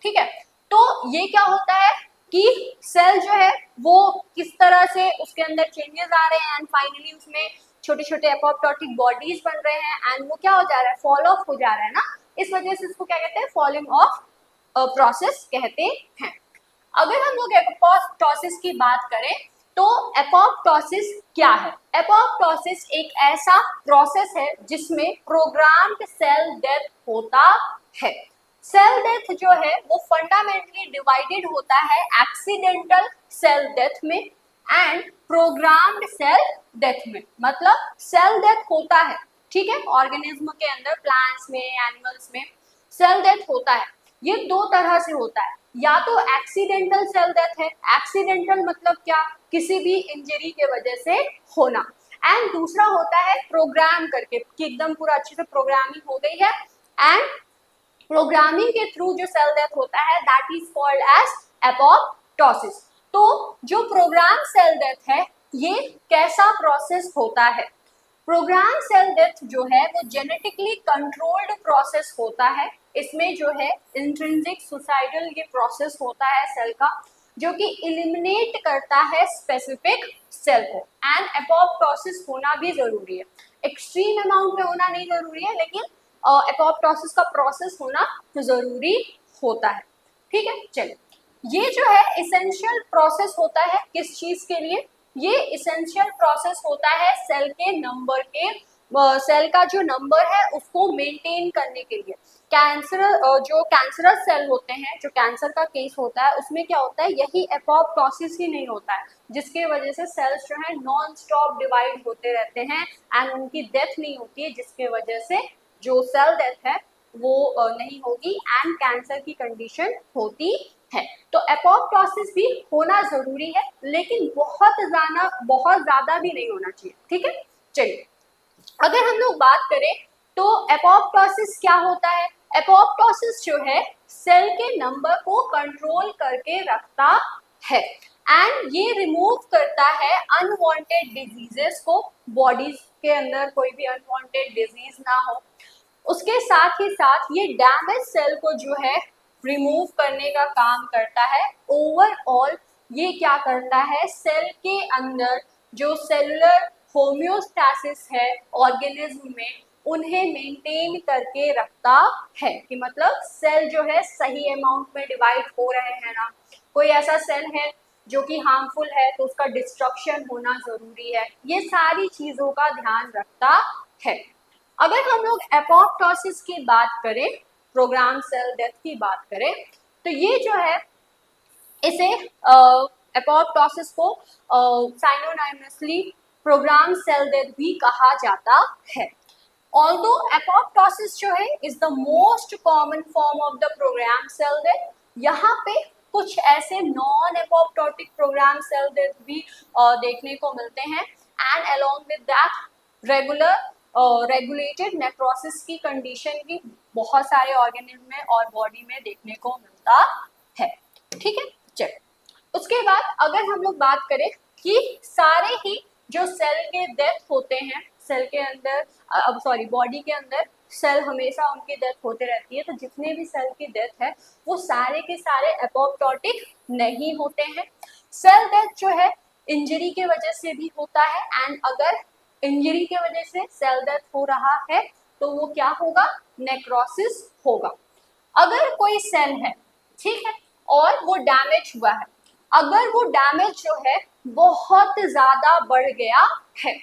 ठीक है, तो ये क्या होता है कि सेल जो है वो किस तरह से उसके अंदर चेंजेस आ रहे हैं एंड फाइनली उसमें छोटे छोटे एपोप्टोटिक बॉडीज बन रहे हैं एंड वो क्या हो जा रहा है, फॉल ऑफ हो जा रहा है ना, इस वजह से इसको क्या कहते हैं, फॉलिंग ऑफ प्रोसेस कहते हैं। अगर हम लोग एपोप्टोसिस की बात करें तो एपोप्टोसिस क्या है, एपोप्टोसिस एक ऐसा प्रोसेस है जिसमें प्रोग्राम्ड सेल डेथ होता है। सेल डेथ जो है वो फंडामेंटली डिवाइडेड होता है एक्सीडेंटल सेल डेथ में एंड प्रोग्राम्ड सेल डेथ में। मतलब सेल डेथ होता है, ठीक है, ऑर्गेनिज्म के अंदर, प्लांट्स में, एनिमल्स में सेल डेथ होता है। ये दो तरह से होता है, या तो एक्सीडेंटल सेल डेथ है, एक्सीडेंटल मतलब क्या, किसी भी इंजरी के वजह से होना, एंड दूसरा होता है प्रोग्राम करके कि एकदम पूरा अच्छे से प्रोग्रामिंग हो गई है एंड प्रोग्रामिंग के थ्रू जो सेल डेथ होता है that is called as apoptosis. तो जो प्रोग्राम सेल डेथ है ये कैसा प्रोसेस होता है, प्रोग्राम सेल डेथ जो है वो जेनेटिकली कंट्रोल्ड प्रोसेस होता है। इसमें जो है इंट्रिंसिक सुसाइडल ये प्रोसेस होता है सेल का, जो कि इलिमिनेट करता है स्पेसिफिक सेल को। एंड एपोप्टोसिस होना भी जरूरी है, एक्सट्रीम अमाउंट में होना नहीं जरूरी है, लेकिन एपोप्टोसिस का प्रोसेस होना जरूरी होता है। ठीक है, चलिए, ये जो है इसेंशियल प्रोसेस होता है किस चीज के लिए, ये इसेंशियल प्रोसेस होता है सेल के नंबर के, सेल का जो नंबर है उसको मेंटेन करने के लिए। कैंसर, जो कैंसरस सेल होते हैं, जो कैंसर का केस होता है उसमें क्या होता है, यही एपोप्टोसिस ही नहीं होता है, जिसकी वजह से सेल्स जो है नॉन स्टॉप डिवाइड होते रहते हैं एंड उनकी डेथ नहीं होती है, जिसके वजह से जो सेल डेथ है वो नहीं होगी एंड कैंसर की कंडीशन होती है। तो एपोप्टोसिस भी होना जरूरी है, लेकिन बहुत ज्यादा भी नहीं होना चाहिए। ठीक है, चलिए, अगर हम लोग बात करें तो एपोप्टोसिस क्या होता है, एपोप्टोसिस जो है सेल के नंबर को कंट्रोल करके रखता है एंड ये रिमूव करता है अनवांटेड डिजीजेस को, बॉडीज के अंदर कोई भी अनवांटेड डिजीज ना हो। उसके साथ ही साथ ये डैमेज सेल को जो है रिमूव करने का काम करता है। ओवरऑल ये क्या करता है, सेल के अंदर जो सेलुलर होम्योस्टैसिस है ऑर्गेनिज्म में उन्हें मेंटेन करके रखता है, कि मतलब सेल जो है सही अमाउंट में डिवाइड हो रहे हैं ना, कोई ऐसा सेल है जो कि हार्मफुल है तो उसका डिस्ट्रक्शन होना जरूरी है, ये सारी चीजों का ध्यान रखता है। अगर हम लोग एपोप्टोसिस की बात करें, प्रोग्राम सेल डेथ की बात करें, तो ये जो है इसे एपोप्टोसिस को साइनोनिमसली प्रोग्राम सेल डेथ भी कहा जाता है। ऑल्दो एपोप्टोसिस जो है is the most common form of the program cell death, यहाँ पे कुछ ऐसे non apoptotic program cell death भी देखने को मिलते हैं and along with that regulated necrosis की कंडीशन भी बहुत सारे ऑर्गेनिज्म में और बॉडी में देखने को मिलता है। ठीक है, चलिए, उसके बाद अगर हम लोग बात करें कि सारे ही जो सेल के डेथ होते हैं, सेल के अंदर अब सॉरी बॉडी के अंदर सेल हमेशा उनकी डेथ होते रहती है, तो जितने भी सेल की डेथ है वो सारे के सारे एपोप्टोटिक नहीं होते हैं। सेल डेथ जो है इंजरी के वजह से भी होता है एंड अगर इंजरी के वजह से सेल डेथ हो रहा है तो वो क्या होगा, नेक्रोसिस होगा। अगर कोई सेल है, ठीक है, और वो डैमेज हुआ है, अगर वो डैमेज जो है बहुत ज्यादा बढ़ गया है,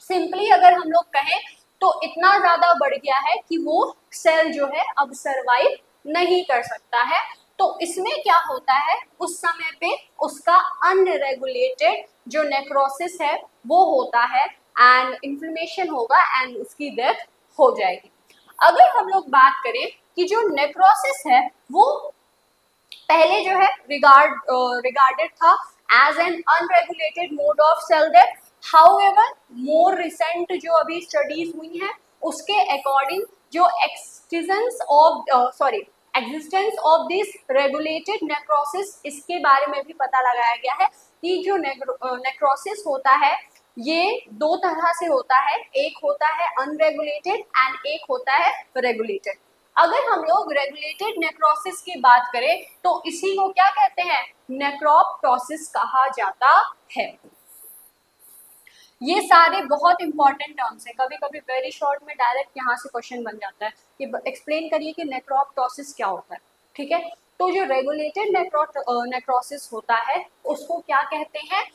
सिंपली अगर हम लोग कहें तो इतना ज्यादा बढ़ गया है कि वो सेल जो है अब सरवाइव नहीं कर सकता है, तो इसमें क्या होता है, उस समय पे उसका अनरेगुलेटेड जो नेक्रोसिस है वो होता है एंड इन्फ्लेमेशन होगा एंड उसकी डेथ हो जाएगी। अगर हम लोग बात करें कि जो नेक्रोसिस है वो पहले जो है रिगार्डेड था as an unregulated mode of cell death, however more recent जो अभी स्टडीज हुई हैं उसके अकॉर्डिंग जो existence of this regulated necrosis, इसके बारे में भी पता लगाया गया है कि जो नेक्रोसिस होता है ये दो तरह से होता है, एक होता है अनरेगुलेटेड एंड एक होता है रेगुलेटेड। अगर हम लोग रेगुलेटेड नेक्रोसिस की बात करें तो इसी को क्या कहते हैं, नेक्रोप्टोसिस कहा जाता है। ये सारे बहुत इंपॉर्टेंट टर्म्स हैं, कभी कभी वेरी शॉर्ट में डायरेक्ट यहाँ से क्वेश्चन बन जाता है कि एक्सप्लेन करिए कि नेक्रोप्टोसिस क्या होता है, ठीक है। तो जो रेगुलेटेड नेक्रोसिस होता है उसको क्या कहते हैं,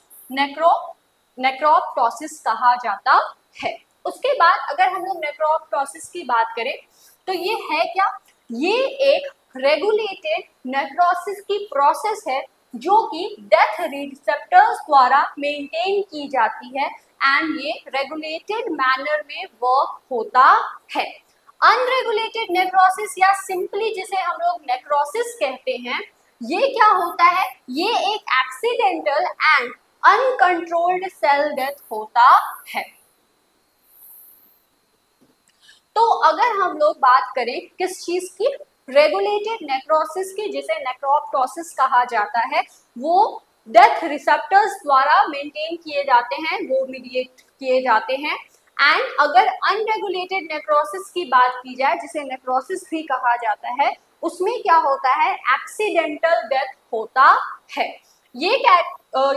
नेक्रोप्टोसिस कहा जाता है। उसके बाद अगर हम लोग नेक्रोप्टोसिस की बात करें तो ये है क्या, ये एक रेगुलेटेड नेक्रोसिस की प्रोसेस है जो कि डेथ रिसेप्टर्स द्वारा मेंटेन की जाती है एंड ये रेगुलेटेड मैनर में वर्क होता है। अनरेगुलेटेड नेक्रोसिस या सिंपली जिसे हम लोग नेक्रोसिस कहते हैं, ये क्या होता है, ये एक accidental and uncontrolled cell death होता है। तो अगर हम लोग बात करें किस चीज की, रेगुलेटेड नेक्रोसिस की, जिसे नेक्रोप्टोसिस कहा जाता है, वो डेथ रिसेप्टर्स द्वारा मेंटेन किए जाते हैं, वो मीडिएट किए जाते हैं। एंड अगर अनरेगुलेटेड नेक्रोसिस की बात की जाए जिसे नेक्रोसिस भी कहा जाता है, उसमें क्या होता है, एक्सीडेंटल डेथ होता है। ये क्या,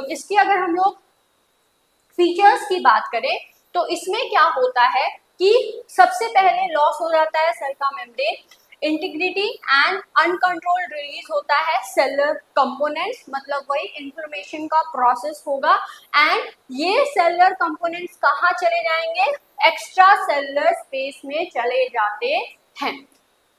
इसकी अगर हम लोग फीचर्स की बात करें तो इसमें क्या होता है कि सबसे पहले लॉस हो जाता है सेल का membrane integrity and uncontrolled release होता है सेलुलर कंपोनेंट्स, मतलब वही इंफॉर्मेशन का प्रोसेस होगा एंड ये सेलुलर कंपोनेंट्स कहाँ चले जाएंगे, एक्स्ट्रा सेलुलर स्पेस में चले जाते हैं।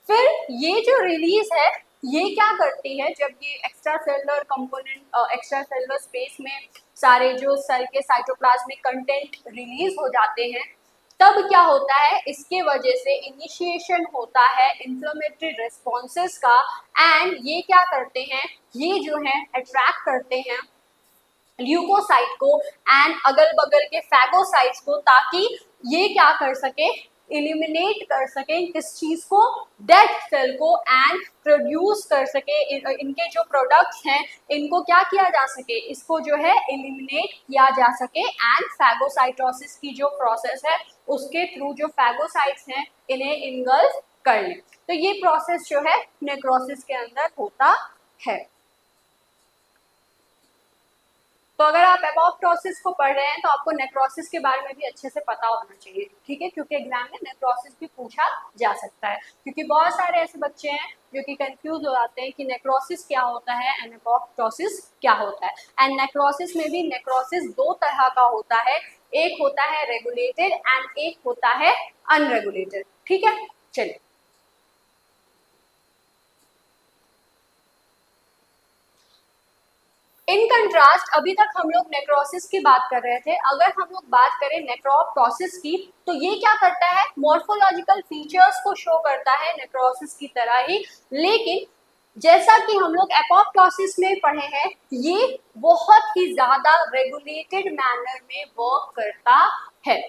फिर ये जो रिलीज है ये क्या करती है, जब ये extra cellular component extra cellular space में सारे जो सेल के साइटोप्लाज्मिक कंटेंट रिलीज हो जाते हैं, तब क्या होता है, इसके वजह से इनिशिएशन होता है इन्फ्लेमेटरी रिस्पॉन्सेस का एंड ये क्या करते हैं, ये जो है अट्रैक्ट करते हैं ल्यूकोसाइट को एंड अगल बगल के फैगोसाइट्स को, ताकि ये क्या कर सके, इलिमिनेट कर सके किस चीज को, डेड सेल को एंड प्रोड्यूस कर सके, इनके जो प्रोडक्ट्स हैं इनको क्या किया जा सके, इसको जो है इलिमिनेट किया जा सके एंड फैगोसाइटोसिस की जो प्रोसेस है उसके थ्रू जो फैगोसाइट्स हैं इन्हें इनगल्फ कर लें। तो ये प्रोसेस जो है नेक्रोसिस के अंदर होता है। तो अगर आप एपोप्टोसिस को पढ़ रहे हैं तो आपको नेक्रोसिस के बारे में भी अच्छे से पता होना चाहिए, ठीक है, क्योंकि एग्जाम में नेक्रोसिस भी पूछा जा सकता है, क्योंकि बहुत सारे ऐसे बच्चे हैं जो कि कंफ्यूज हो जाते हैं कि नेक्रोसिस क्या होता है एंड एपोप्टोसिस क्या होता है। एंड नेक्रोसिस में भी नेक्रोसिस दो तरह का होता है, एक होता है रेगुलेटेड एंड एक होता है अनरेगुलेटेड, ठीक है। चलिए इन कंट्रास्ट अभी तक हम लोग नेक्रोसिस की बात कर रहे थे, अगर हम लोग बात करें नेक्रोप्टोसिस की तो ये क्या करता है, मॉर्फोलॉजिकल फीचर्स को शो करता है नेक्रोसिस की तरह ही, लेकिन जैसा कि हम लोग एपोप्टोसिस में पढ़े हैं ये बहुत ही ज्यादा रेगुलेटेड मैनर में वर्क करता है।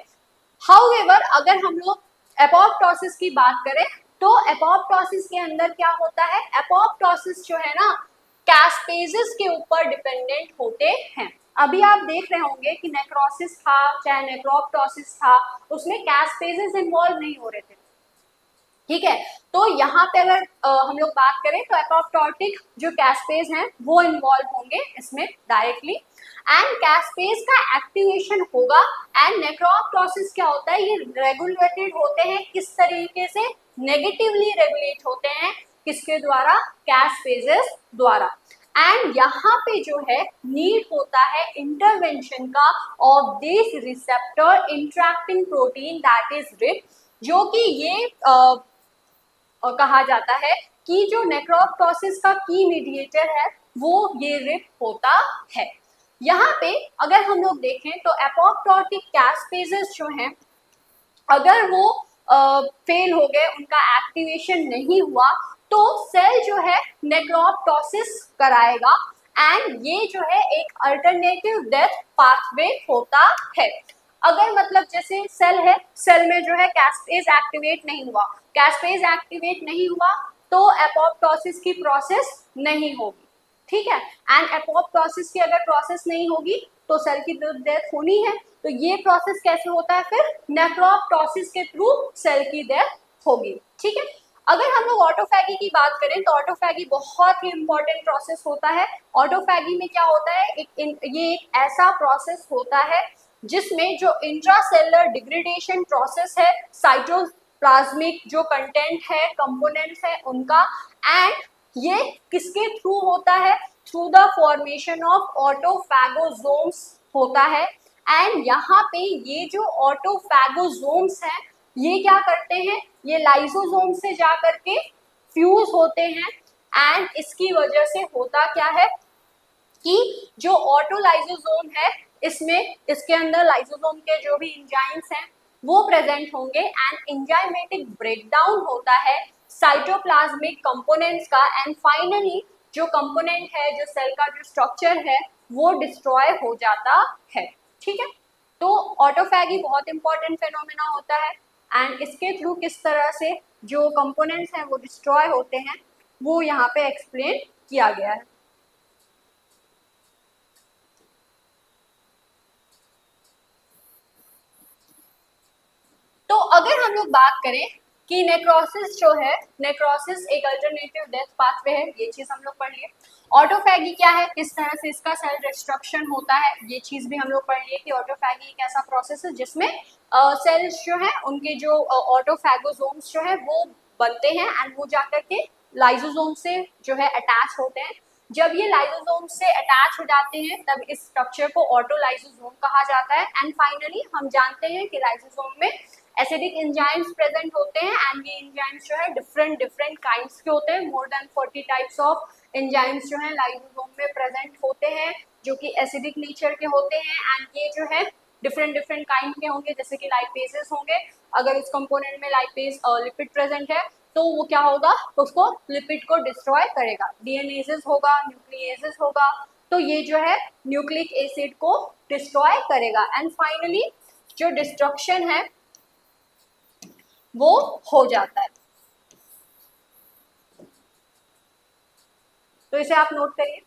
हाउएवर अगर हम लोग एपोप्टोसिस की बात करें तो एपोप्टोसिस के अंदर क्या होता है, एपोप्टोसिस जो है ना कैस्पेजेस के ऊपर डिपेंडेंट होते हैं। अभी आप देख रहे होंगे कि नेक्रोसिस था चाहे नेक्रोप्टोसिस था, उसमें कैस्पेजेस इन्वॉल्व नहीं हो रहे थे, ठीक है। तो यहाँ पे अगर हम लोग बात करें तो एपोप्टोटिक जो कैस्पेज हैं वो इन्वॉल्व होंगे इसमें डायरेक्टली, एंड कैस्पेज का एक्टिवेशन होगा। एंड नेक्रोप्टोसिस क्या होता है, ये रेगुलेटेड होते हैं किस तरीके से, नेगेटिवली रेगुलेट होते हैं किसके द्वारा, कैस्पेजेस द्वारा। एंड यहाँ पे जो है नीड होता है इंटरवेंशन का of this receptor interacting protein that is RIP, जो कि ये कहा जाता है कि जो नेक्रोप्टोसिस का की मीडिएटर है वो ये रिप होता है। यहाँ पे अगर हम लोग देखें तो एपोप्टोटिक कैस्पेजेस जो हैं अगर वो फेल हो गए, उनका एक्टिवेशन नहीं हुआ, तो सेल जो है नेक्रोप्टोसिस कराएगा, एंड ये जो है एक अल्टरनेटिव डेथ पाथवे होता है। अगर मतलब जैसे सेल है, सेल में जो है कैस्पेज एक्टिवेट नहीं हुआ, कैस्पेज एक्टिवेट नहीं हुआ तो एपोप्टोसिस की प्रोसेस नहीं होगी, ठीक है। एंड एपोप्टोसिस की अगर प्रोसेस नहीं होगी तो सेल की डेथ होनी है, तो ये प्रोसेस कैसे होता है, फिर नेक्रोप्टोसिस के थ्रू सेल की डेथ होगी, ठीक है। अगर हम लोग ऑटोफैगी की बात करें तो ऑटोफैगी बहुत ही इंपॉर्टेंट प्रोसेस होता है। ऑटोफैगी में क्या होता है, ये एक ऐसा प्रोसेस होता है जिसमें जो इंट्रासेलुलर डिग्रेडेशन प्रोसेस है, साइटोप्लाज्मिक जो कंटेंट है, कंपोनेंट्स है उनका, एंड ये किसके थ्रू होता है, थ्रू द फॉर्मेशन ऑफ ऑटोफैगोसोम्स होता है। एंड यहाँ पे ये जो ऑटोफैगोसोम्स हैं ये क्या करते हैं, ये लाइसोसोम से जा करके फ्यूज होते हैं, एंड इसकी वजह से होता क्या है कि जो ऑटोलाइसोसोम है इसमें, इसके अंदर लाइसोसोम के जो भी एंजाइम्स हैं वो प्रेजेंट होंगे, एंड एंजाइमेटिक ब्रेकडाउन होता है साइटोप्लाज्मिक कंपोनेंट्स का, एंड फाइनली जो कंपोनेंट है, जो सेल का जो स्ट्रक्चर है वो डिस्ट्रॉय हो जाता है, ठीक है। तो ऑटोफैगी बहुत इंपॉर्टेंट फेनोमेना होता है, एंड इसके थ्रू किस तरह से जो कंपोनेंट्स हैं वो डिस्ट्रॉय होते हैं वो यहाँ पे एक्सप्लेन किया गया है। तो अगर हम लोग बात करें कि नेक्रोसिस जो है, नेक्रोसिस एक अल्टरनेटिव डेथ पाथवे है, ये चीज हम लोग पढ़ लिए। ऑटोफैगी क्या है, किस तरह से इसका सेल डिस्ट्रक्शन होता है, ये चीज भी हम लोग पढ़ लिए कि ऑटोफैगी एक ऐसा प्रोसेस है जिसमें सेल्स जो है उनके जो ऑटोफैगोसोम्स जो है वो बनते हैं, एंड वो जाकर के लाइसोसोम से जो है अटैच होते हैं। जब ये लाइसोसोम से अटैच हो जाते हैं तब इस स्ट्रक्चर को ऑटोलाइसोसोम कहा जाता है, एंड फाइनली हम जानते हैं कि लाइसोसोम में एसिडिक एंजाइम्स प्रेजेंट होते हैं, एंड ये एंजाइम्स जो है डिफरेंट डिफरेंट काइंड्स के होते हैं, more than 40 types of enzymes जो है लाइसोसोम में प्रेजेंट होते हैं जो कि एसिडिक नेचर के होते हैं, एंड ये जो है डिफरेंट डिफरेंट काइंड के होंगे, जैसे कि लाइपेजेस होंगे। अगर उस कंपोनेंट में लाइपेज लिपिड प्रेजेंट है तो वो क्या होगा, उसको लिपिड को डिस्ट्रॉय करेगा, डीएनएजेस होगा, न्यूक्लिएजेस होगा, तो ये जो है न्यूक्लिक एसिड को डिस्ट्रॉय करेगा, एंड फाइनली जो डिस्ट्रक्शन है वो हो जाता है। तो इसे आप नोट करिए।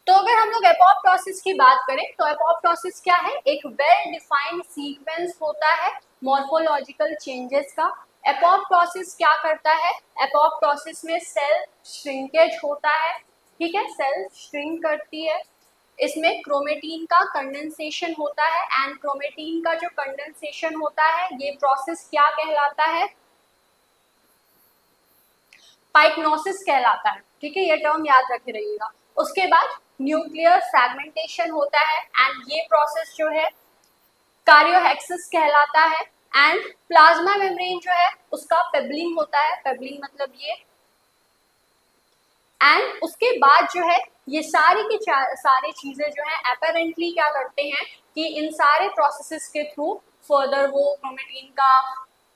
तो अगर हम लोग एपोप्टोसिस की बात करें तो एपोप्टोसिस क्या है, एक वेल डिफाइंड सीक्वेंस होता है मॉर्फोलॉजिकल चेंजेस का। एपोप्टोसिस क्या करता है, एपोप्टोसिस में सेल श्रिंकेज होता है, ठीक है, सेल श्रिंक करती है, इसमें क्रोमेटीन का कंडेंसेशन होता है, एंड क्रोमेटीन का जो कंडेंसेशन होता है ये प्रोसेस क्या कहलाता है, पाइक्नोसिस कहलाता है, ठीक है, ये टर्म याद रखे रहिएगा। उसके बाद न्यूक्लियर फ्रैगमेंटेशन होता है, एंड ये प्रोसेस जो है कार्योहेक्सिस कहलाता है, एंड प्लाज्मा मेम्ब्रेन जो है उसका पेबलिंग होता है, पेबलिंग मतलब ये, एंड उसके बाद जो है ये सारी की सारी चीजें जो है अपेरेंटली क्या करते हैं कि इन सारे प्रोसेसेस के थ्रू फर्दर वो क्रोमेटीन का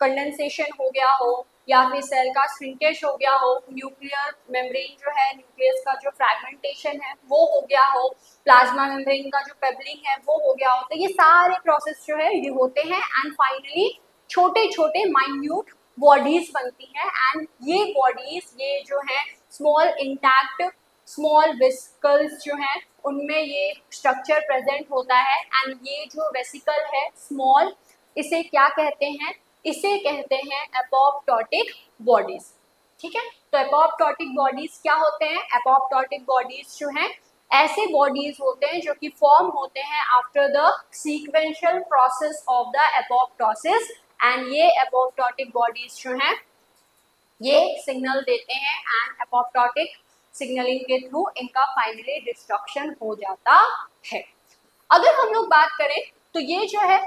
कंडेंसेशन हो गया हो या फिर सेल का श्रिंकेज हो गया हो, न्यूक्लियर मेम्ब्रेन जो है, न्यूक्लियस का जो फ्रैगमेंटेशन है वो हो गया हो, प्लाज्मा मेम्ब्रेन का जो पेबलिंग है वो हो गया हो, तो ये सारे प्रोसेस जो है ये होते हैं, एंड फाइनली छोटे छोटे माइन्यूट बॉडीज बनती हैं एंड ये बॉडीज, ये जो है स्मॉल इंटैक्ट स्मॉल वेसिकल्स जो हैं उनमें ये स्ट्रक्चर प्रेजेंट होता है एंड ये जो वेसिकल है स्मॉल, इसे क्या कहते हैं, इसे कहते हैं एपोप्टोटिक बॉडीज। ठीक है, तो एपोप्टोटिक बॉडीज क्या होते हैं, एपोप्टोटिक बॉडीज जो हैं ऐसे बॉडीज होते हैं जो कि फॉर्म होते हैं after the sequential process of the apoptosis and ये एपोप्टोटिक बॉडीज जो हैं ये सिग्नल देते हैं एंड एपोप्टोटिक सिग्नलिंग के थ्रू इनका फाइनली डिस्ट्रक्शन हो जाता है। अगर हम लोग बात करें तो ये जो है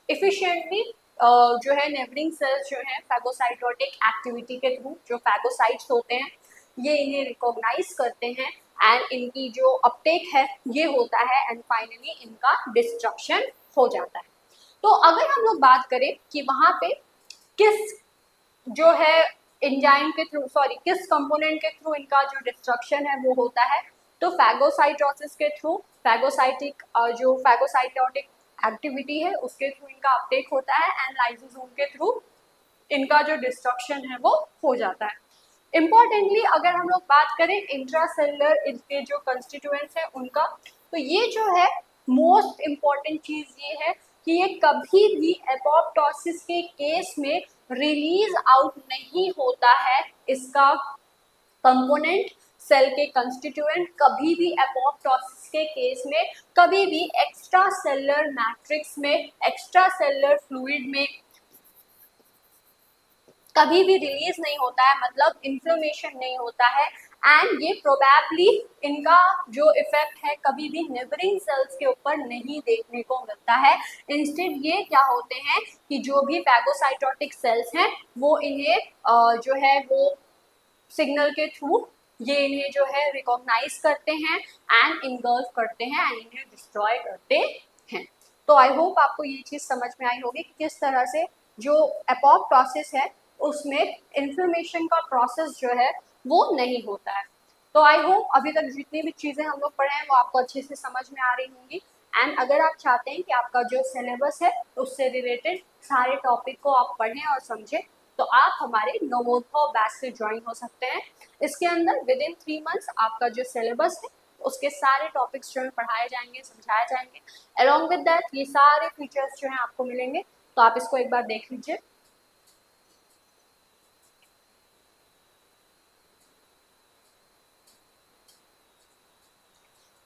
इफिशिएंटली जो है नेबरिंग सेल्स जो है फैगोसाइटोटिक एक्टिविटी के थ्रू, जो फैगोसाइट्स होते हैं ये इन्हें रिकॉग्नाइज करते हैं एंड इनकी जो अपटेक है ये होता है एंड फाइनली इनका डिस्ट्रक्शन हो जाता है। तो अगर हम लोग बात करें कि वहाँ पे किस जो है एंजाइम के थ्रू, सॉरी किस कंपोनेंट के थ्रू इनका जो डिस्ट्रक्शन है वो होता है, तो फैगोसाइटोसिस के थ्रू, फैगोसाइटिक जो फैगोसाइटोटिक एक्टिविटी है उसके थ्रू इनका अपटेक होता है एंड लाइसोसोम के थ्रू इनका जो डिस्ट्रक्शन है वो हो जाता है। इम्पॉर्टेंटली अगर हम लोग बात करें इंट्रासेलुलर इनके जो कंस्टिट्यूएंट्स हैं उनका, तो ये जो है मोस्ट इम्पॉर्टेंट चीज ये है कि ये कभी भी एपोप्टोसिस के केस में रिलीज आउट नहीं होता है, इसका कंपोनेंट सेल के कंस्टिट्यूएंट कभी भी एपोप्टोसिस के केस में कभी भी एक्स्ट्रा सेलुलर मैट्रिक्स में, एक्स्ट्रा सेलुलर फ्लूइड में कभी भी रिलीज नहीं होता है, मतलब इन्फ्लेमेशन नहीं होता है एंड ये प्रोबेबली इनका जो इफेक्ट है कभी भी नेबरिंग सेल्स के ऊपर नहीं देखने को मिलता है। इंस्टेड ये क्या होते हैं कि जो भी फैगोसाइटोटिक सेल्स हैं वो इन्हें जो है वो सिग्नल के थ्रू ये इन्हें जो है रिकॉग्नाइज करते हैं एंड इनगल्फ करते हैं एंड इन्हें डिस्ट्रॉय करते हैं। तो आई होप आपको ये चीज़ समझ में आई होगी कि किस तरह से जो एपोप्टोसिस है उसमें इन्फ्लेमेशन का प्रोसेस जो है वो नहीं होता है। तो आई होप अभी तक जितनी भी चीज़ें हम लोग पढ़े हैं वो आपको अच्छे से समझ में आ रही होंगी एंड अगर आप चाहते हैं कि आपका जो सिलेबस है उससे रिलेटेड सारे टॉपिक को आप पढ़ें और समझें तो आप हमारे नवोत्सव बैच से ज्वाइन हो सकते हैं। इसके अंदर विद इन 3 मंथ्स आपका जो सिलेबस है उसके सारे टॉपिक्स जो है पढ़ाए जाएंगे, समझाए जाएंगे। अलॉन्ग विद दैट ये सारे फीचर्स जो हैं आपको मिलेंगे, तो आप इसको एक बार देख लीजिए।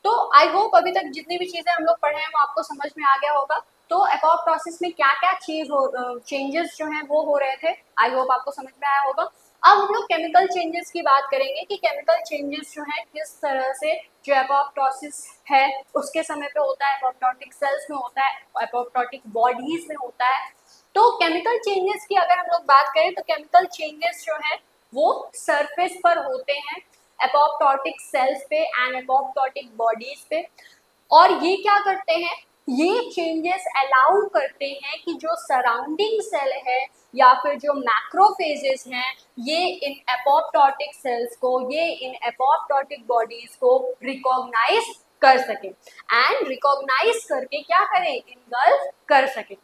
तो आई होप अभी तक जितनी भी चीजें हम लोग पढ़े हैं वो आपको समझ में आ गया होगा। तो एपोप्टोसिस में क्या क्या चेंजेस जो हैं वो हो रहे थे, आई होप आपको समझ में आया होगा। अब हम लोग केमिकल चेंजेस की बात करेंगे कि केमिकल चेंजेस जो है किस तरह से जो एपोप्टोसिस है उसके समय पे होता है, एपोप्टोटिक सेल्स में होता है, एपोप्टोटिक बॉडीज में होता है। तो केमिकल चेंजेस की अगर हम लोग बात करें तो केमिकल चेंजेस जो है वो सरफेस पर होते हैं एपोप्टोटिक सेल्स पे एंड एपोप्टोटिक बॉडीज पे, और ये क्या करते हैं, ये चेंजेस अलाउ करते हैं कि जो सराउंडिंग सेल है या फिर जो मैक्रोफेजेस हैं ये इन एपोप्टोटिक सेल्स को, ये इन एपोप्टोटिक बॉडीज को रिकॉग्नाइज कर सके एंड रिकॉग्नाइज करके क्या करें, इनगल्फ कर सके।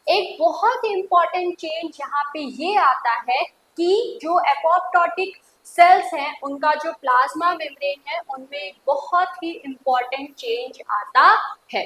एक बहुत ही इंपॉर्टेंट चेंज यहाँ पे ये आता है कि जो एपोप्टोटिक सेल्स हैं उनका जो प्लाज्मा मेम्ब्रेन है उनमें बहुत ही इम्पॉर्टेंट चेंज आता है।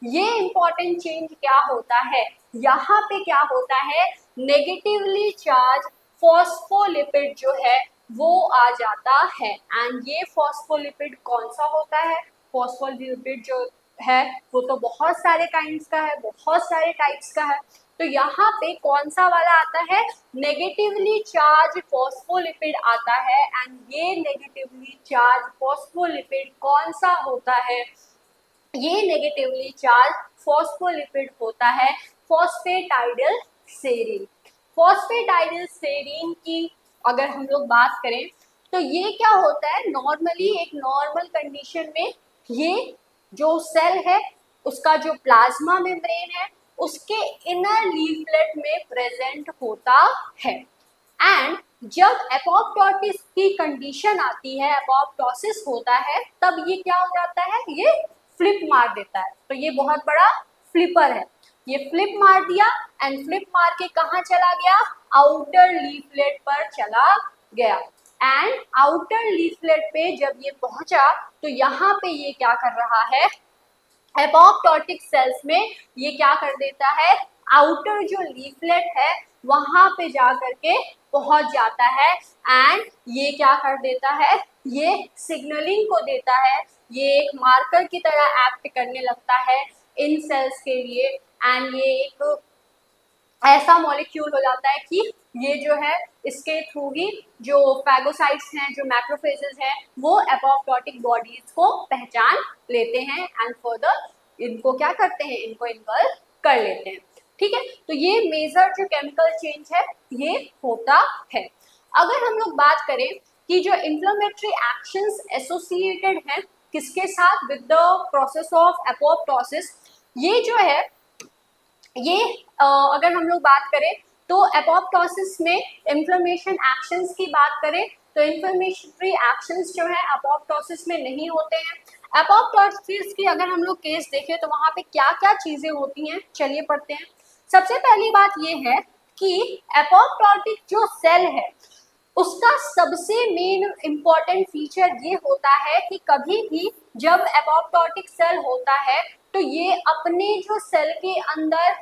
ये इम्पॉर्टेंट चेंज क्या होता है, यहाँ पे क्या होता है, नेगेटिवली चार्ज फॉस्फोलिपिड जो है वो आ जाता है एंड ये फॉस्फोलिपिड कौन सा होता है, फॉस्फोलिपिड जो है वो तो बहुत सारे काइंड्स का है, बहुत सारे टाइप्स का है। तो यहाँ पे कौन सा वाला आता है, नेगेटिवली चार्ज फॉस्फोलिपिड आता है एंड ये नेगेटिवली चार्ज फॉस्फोलिपिड कौन सा होता है, ये नेगेटिवली चार्ज फॉस्फोलिपिड होता है फॉस्फेटाइडल सेरीन। फॉस्फेटाइडल सेरीन की अगर हम लोग बात करें तो ये क्या होता है, नॉर्मली एक नॉर्मल कंडीशन में ये जो सेल है उसका जो प्लाज्मा मेम्ब्रेन है उसके इनर लीफलेट में प्रेजेंट होता है एंड जब एपोप्टोसिस की कंडीशन आती है, एपोप्टोसिस होता है, तब ये क्या हो जाता है, ये फ्लिप मार देता है। तो ये बहुत बड़ा फ्लिपर है। ये फ्लिप मार दिया एंड फ्लिप मार के कहाँ चला गया, आउटर लीफलेट पर चला गया। एंड आउटर लीफलेट पे जब ये पहुंचा तो यहाँ पे ये क्या कर रहा है, एपोप्टोटिक सेल्स में ये क्या कर देता है, आउटर जो लीफलेट है वहां पे जा करके पहुंच जाता है एंड ये क्या कर देता है, ये सिग्नलिंग को देता है, ये एक मार्कर की तरह एक्ट करने लगता है इन सेल्स के लिए एंड ये एक ऐसा मॉलिक्यूल हो जाता है कि ये जो है इसके थ्रू ही जो फैगोसाइट्स हैं, जो मैक्रोफेजेस हैं, वो एपोप्टोटिक बॉडीज को पहचान लेते हैं एंड फर्दर इनको क्या करते हैं, इनको इन्वॉल्व कर लेते हैं। ठीक है, तो ये मेजर जो केमिकल चेंज है ये होता है। अगर हम लोग बात करें कि जो इन्फ्लेमेटरी एक्शंस एसोसिएटेड हैं किसके साथ, with the process of apoptosis, ये जो है ये अगर हम लोग बात करें तो एपोप्टोसिस में इन्फ्लेमेशन एक्शंस की बात करें तो इन्फ्लेमेटरी एक्शंस जो है एपोप्टोसिस में नहीं होते हैं। एपोप्टोसिस की अगर हम लोग केस देखें तो वहां पे क्या क्या चीजें होती हैं, चलिए पढ़ते हैं। सबसे पहली बात ये है कि एपोप्टोटिक जो सेल है उसका सबसे मेन इंपॉर्टेंट फीचर ये होता है कि कभी भी जब एपोप्टोटिक सेल होता है तो ये अपने जो सेल के अंदर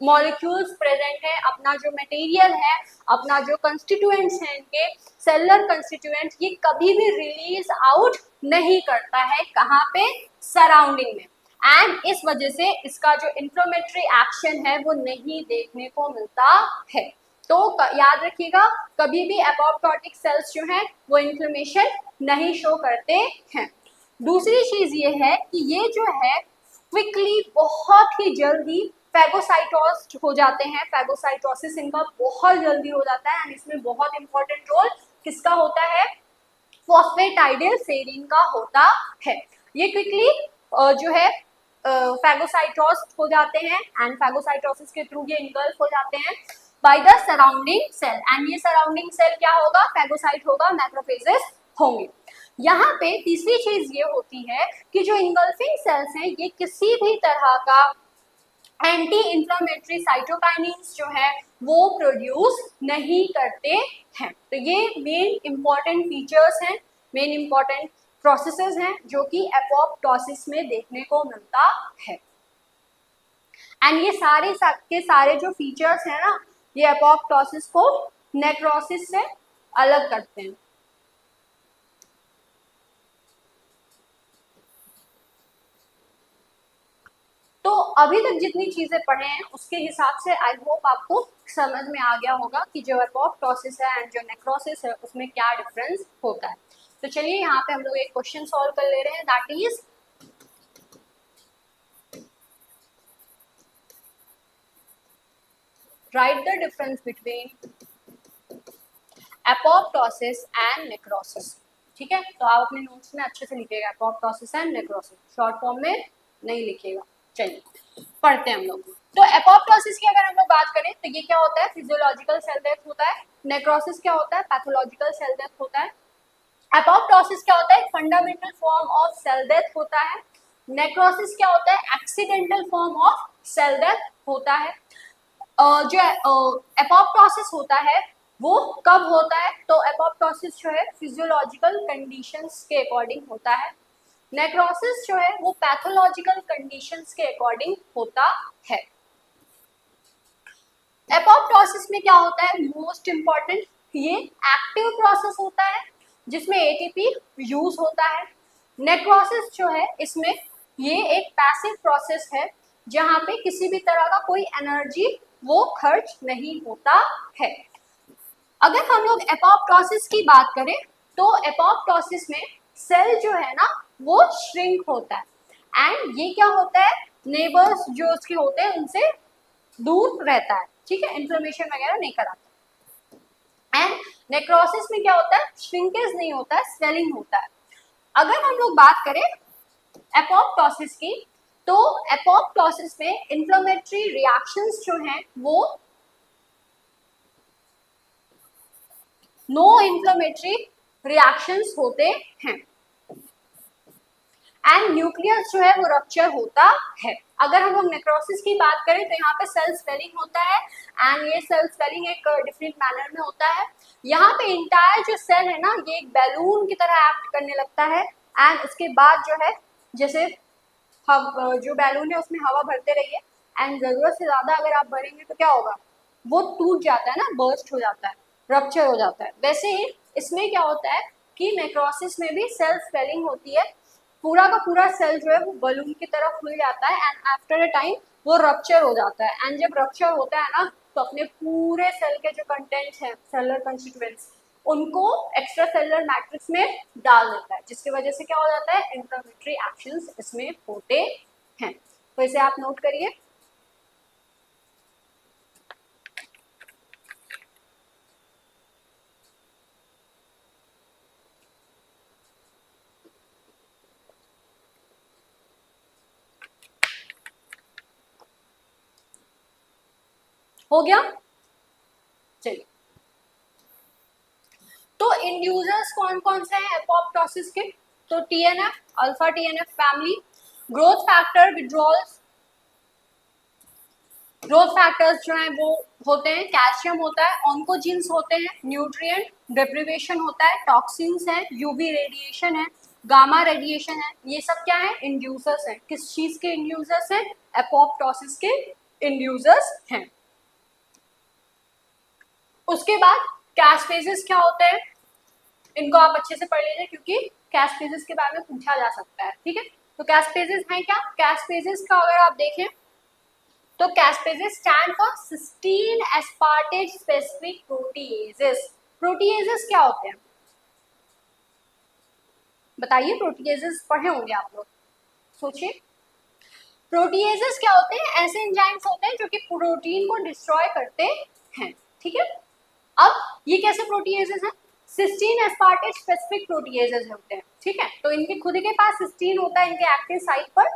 मॉलिक्यूल्स प्रेजेंट है, अपना जो मटेरियल है, अपना जो कंस्टिट्यूएंट्स हैं इनके सेलुलर कंस्टिट्यूएंट्स, ये कभी भी रिलीज आउट नहीं करता है, कहाँ पे, सराउंडिंग में। एंड इस वजह से इसका जो इन्फ्लेमेटरी एक्शन है वो नहीं देखने को मिलता है। तो याद रखिएगा कभी भी एपोप्टोटिक सेल्स जो हैं वो इन्फ्लेमेशन नहीं शो करते हैं। दूसरी चीज ये है कि ये जो है क्विकली बहुत ही जल्दी फैगोसाइटोस हो जाते हैं, फैगोसाइटोसिस इनका बहुत जल्दी हो जाता है एंड इसमें बहुत इंपॉर्टेंट रोल किसका होता है, फॉस्फेटाइडिल सेरीन का होता है। ये क्विकली जो है फैगोसाइटोस हो जाते हैं एंड फैगोसाइटोसिस के थ्रू ये इनगल्फ हो जाते हैं by the surrounding cell and ये सराउंडिंग सेल क्या होगा, फैगोसाइट होगा, मैक्रोफेजेस होंगे। यहाँ पे तीसरी चीज ये होती है कि जो इंगल्फिंग सेल्स हैं ये किसी भी तरह का एंटी इंफ्लेमेटरी साइटोकाइनिन्स जो है वो प्रोड्यूस नहीं करते हैं। तो ये मेन इंपॉर्टेंट फीचर्स हैं, मेन इंपॉर्टेंट प्रोसेसेस हैं जो कि एपोप्टोसिस में देखने को मिलता है। एंड ये सारे के सारे जो फीचर्स हैं ना ये एपोप्टोसिस को नेक्रोसिस से अलग करते हैं। तो अभी तक जितनी चीजें पढ़े हैं उसके हिसाब से आई होप आपको समझ में आ गया होगा कि जो एपोप्टोसिस है एंड जो नेक्रोसिस है उसमें क्या डिफरेंस होता है। तो चलिए यहाँ पे हम लोग एक क्वेश्चन सॉल्व कर ले रहे हैं, that is right the difference between apoptosis and necrosis. ठीक है, तो आप अपने नोट्स में अच्छे से लिखिएगा apoptosis and necrosis, short form में नहीं लिखिएगा। चलिए पढ़ते हैं हम लोग। तो एपोप्टोसिस की अगर हम लोग बात करें तो ये क्या होता है, फिजियोलॉजिकल सेल डेथ होता है। नेक्रोसिस क्या होता है, पैथोलॉजिकल सेल डेथ होता है। एपोप्टोसिस क्या होता है, fundamental form of cell death होता है। नेक्रोसिस क्या होता है, accidental form of cell death होता है। जो एपोप्टोसिस होता है वो कब होता है, तो एपोप्टोसिस जो है फिजियोलॉजिकल कंडीशंस के अकॉर्डिंग होता है। नेक्रोसिस जो है वो पैथोलॉजिकल कंडीशंस के अकॉर्डिंग होता है। एपोप्टोसिस में क्या होता है, मोस्ट इंपॉर्टेंट, ये एक्टिव प्रोसेस होता है जिसमें एटीपी यूज होता है। नेक्रोसिस जो है इसमें ये एक पैसिव प्रोसेस है जहां पे किसी भी तरह का कोई एनर्जी वो खर्च नहीं होता है। अगर हम लोग एपोप्टोसिस की बात करें तो एपोप्टोसिस में सेल जो है ना वो श्रिंक होता है एंड ये क्या होता है, नेबर्स जो उसके होते हैं उनसे दूर रहता है। ठीक है, इन्फ्लेमेशन वगैरह नहीं कराता। एंड नेक्रोसिस में क्या होता है, श्रिंकेज नहीं होता है, स्वेलिंग होता है। अगर हम लोग बात करें एपोप्टोसिस की तो एपोप्टोसिस में इन्फ्लेमेटरी रिएक्शंस जो हैं वो नो इन्फ्लेमेटरी रिएक्शंस होते हैं एंड न्यूक्लियस जो है वो रप्चर होता है। अगर हम लोग नेक्रोसिस की बात करें तो यहाँ पे सेल स्वेलिंग होता है एंड ये सेल स्वेलिंग एक डिफरेंट मैनर में होता है। यहाँ पे इंटायर जो सेल है ना ये एक बैलून की तरह एक्ट करने लगता है एंड उसके बाद जो है जैसे हम जो बैलून है उसमें हवा भरते रहिए एंड जरूरत से ज्यादा अगर आप भरेंगे तो क्या होगा, वो टूट जाता है ना, बर्स्ट हो जाता है, रप्चर हो जाता है। वैसे ही इसमें क्या होता है कि नेक्रोसिस में भी सेल स्वेलिंग होती है, पूरा का पूरा सेल जो है वो बलून की तरह खुल जाता है एंड आफ्टर अ टाइम वो रप्चर हो जाता है एंड जब रप्चर होता है ना तो अपने पूरे सेल के जो कंटेंट्स हैं सेलुलर कंस्टिट्यूएंट्स उनको एक्स्ट्रा सेलुलर मैट्रिक्स में डाल देता है, जिसकी वजह से क्या हो जाता है, इंफ्लेमेटरी एक्शंस इसमें होते हैं। तो इसे आप नोट करिए। हो गया, चलिए। तो इंड्यूसर्स कौन कौन से हैं एपोप्टोसिस के, तो TNF, alpha TNF family, growth factor withdrawals, growth factors जो हैं वो होते हैं, कैल्शियम होता है, ऑन्कोजीन्स होते हैं, न्यूट्रिएंट डेप्रिवेशन होता है, टॉक्सिन्स हैं, यूवी रेडिएशन है, गामा रेडिएशन है, ये सब क्या है, इंड्यूसर्स हैं। किस चीज के इंड्यूसर्स हैं, एपोप्टोसिस के इंड्यूसर्स हैं। उसके बाद कैस्पेजेस क्या होते हैं, इनको आप अच्छे से पढ़ लीजिए क्योंकि कैस्पेजेस के बारे में पूछा जा सकता है, ठीक है। तो कैस्पेजेस हैं क्या, कैस्पेजेस का अगर आप देखें तो caspases stand for cysteine aspartate specific proteases. Proteases क्या होते हैं बताइए, प्रोटीएजेस पढ़े होंगे आप लोग, सोचिए। प्रोटीएजेस क्या होते हैं, ऐसे एंजाइम्स होते हैं जो कि प्रोटीन को डिस्ट्रॉय करते हैं, ठीक है। अब ये कैसे प्रोटीएजेस हैं, सिस्टीन एस्पार्टेट स्पेसिफिक प्रोटीएजेस होते हैं, ठीक है। तो इनके खुद के पास सिस्टीन होता है इनके एक्टिव साइट पर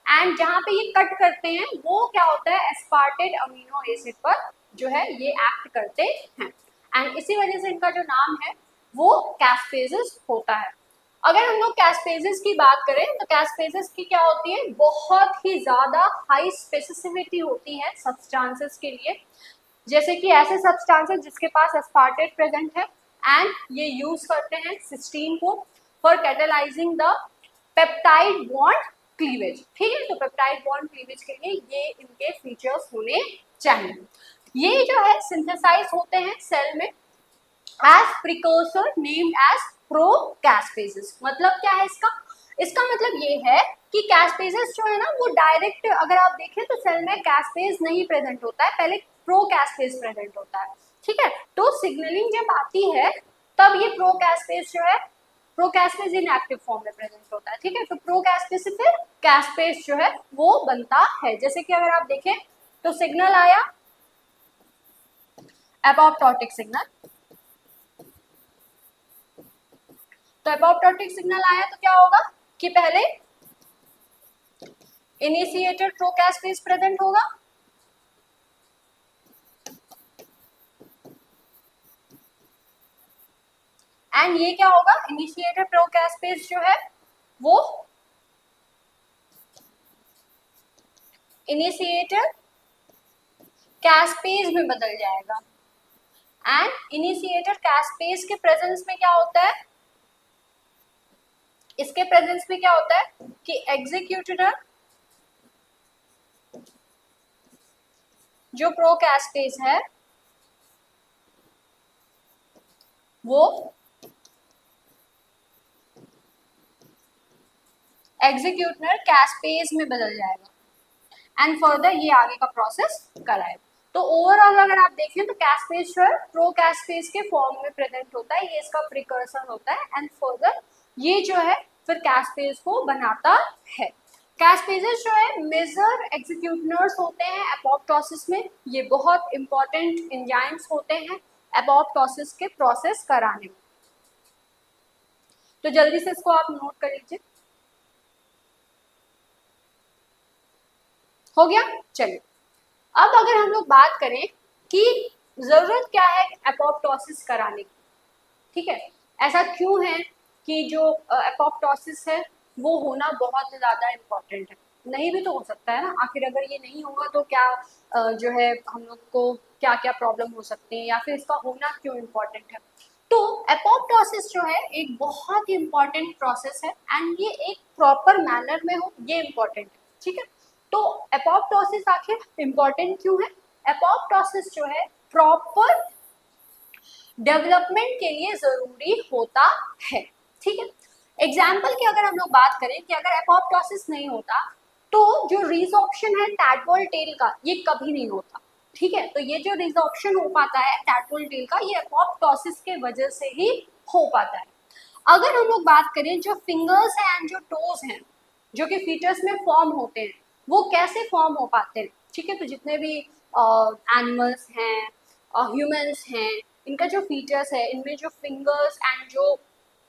एंड जहां पे ये कट करते हैं वो क्या होता है, एस्पार्टेट अमीनो एसिड पर जो है ये एक्ट करते हैं एंड इसी वजह से इनका जो नाम है वो कैस्पेजेस होता है। अगर हम लोग कैस्पेजेस की बात करें तो कैस्पेजेस की क्या होती है, बहुत ही ज्यादा हाई स्पेसिसिटी होती है सब्सटेंसेस के लिए, जैसे कि ऐसे सब्सटेंसेस जिसके पास एस्पार्टेट प्रेजेंट है एंड ये यूज करते हैं सिस्टीन को for catalysing the peptide bond cleavage, ठीक है। तो पेप्टाइड बॉन्ड क्लीवेज के लिए ये इनके फीचर्स होने चाहिए। ये जो है सिंथेसाइज होते हैं सेल में एज प्रिकर्सर नेम्ड एज प्रोकैस्पेजेस। मतलब क्या है इसका, इसका मतलब ये है कि कैस्पेजेस जो है ना वो डायरेक्ट अगर आप देखें तो सेल में कैस्पेज नहीं प्रेजेंट होता है, पहले प्रोकैस्पेज प्रेजेंट होता है, ठीक है। तो सिग्नलिंग जब आती है तब ये प्रोकैस्पेज जो है, प्रोकैस्पेज इनएक्टिव फॉर्म में प्रेजेंट होता है, ठीक है। तो प्रोकैस्पेज से फिर कैस्पेज जो है वो बनता है। जैसे कि अगर आप देखें तो सिग्नल आया एपोप्टोटिक सिग्नल, तो एपोप्टोटिक सिग्नल आया तो क्या होगा कि पहले इनिशिएटर प्रोकैस्पेज प्रेजेंट होगा एंड ये क्या होगा, इनिशिएटर प्रोकैस्पेज जो है वो इनिशिएटर कैस्पेज में बदल जाएगा एंड इनिशिएटर कैस्पेज के प्रेजेंस में क्या होता है, इसके प्रेजेंस में क्या होता है कि एग्जीक्यूटर जो प्रोकैस्पेज है वो एग्जीक्यूटर कैस्पेज में बदल जाएगा एंड फर्दर ये आगे का प्रोसेस कराएगा। तो ओवरऑल अगर आप देखें तो कैस्पेज जो है प्रोकैस्पेज के फॉर्म में प्रेजेंट होता है, ये इसका प्रिकर्सर होता है एंड फर्दर ये जो है फिर कैस्पेज को बनाता है। कैस्पेजेस जो है मेजर एग्जीक्यूटर्स होते हैं एपोप्टोसिस में, ये बहुत इंपॉर्टेंट एंजाइम्स होते हैं एपोप्टोसिस के प्रोसेस कराने में। तो जल्दी से इसको आप नोट कर लीजिए, हो गया। चलिए अब अगर हम लोग बात करें कि जरूरत क्या है एपोप्टोसिस कराने की, ठीक है, ऐसा क्यों है कि जो एपोप्टोसिस है वो होना बहुत ज्यादा इम्पोर्टेंट है। नहीं भी तो हो सकता है ना, आखिर अगर ये नहीं होगा तो क्या जो है हम लोग को क्या क्या प्रॉब्लम हो सकती है, या फिर इसका होना क्यों इम्पोर्टेंट है। तो एपोप्टोसिस जो है एक बहुत ही इम्पॉर्टेंट प्रोसेस है, एंड ये एक प्रॉपर मैनर में हो ये इम्पॉर्टेंट है, ठीक है। तो एपोप्टोसिस आखिर इम्पॉर्टेंट क्यों है? एपोप्टोसिस जो है प्रॉपर डेवलपमेंट के लिए जरूरी होता है, ठीक है। एग्जाम्पल की अगर हम लोग बात करें कि अगर एपोप्टोसिस नहीं होता तो जो रिजॉर्प्शन है टैडपोल टेल का ये कभी नहीं होता, ठीक है। तो ये जो रिजॉर्प्शन हो पाता है टैडपोल टेल का ये एपोप्टोसिस के वजह से ही हो पाता है। अगर हम लोग बात करें जो फिंगर्स हैं एंड जो टोज हैं जो कि फीटस में फॉर्म होते हैं वो कैसे फॉर्म हो पाते हैं, ठीक है। तो जितने भी एनिमल्स हैं, ह्यूमंस हैं, इनका जो फीचर्स है इनमें जो फिंगर्स एंड जो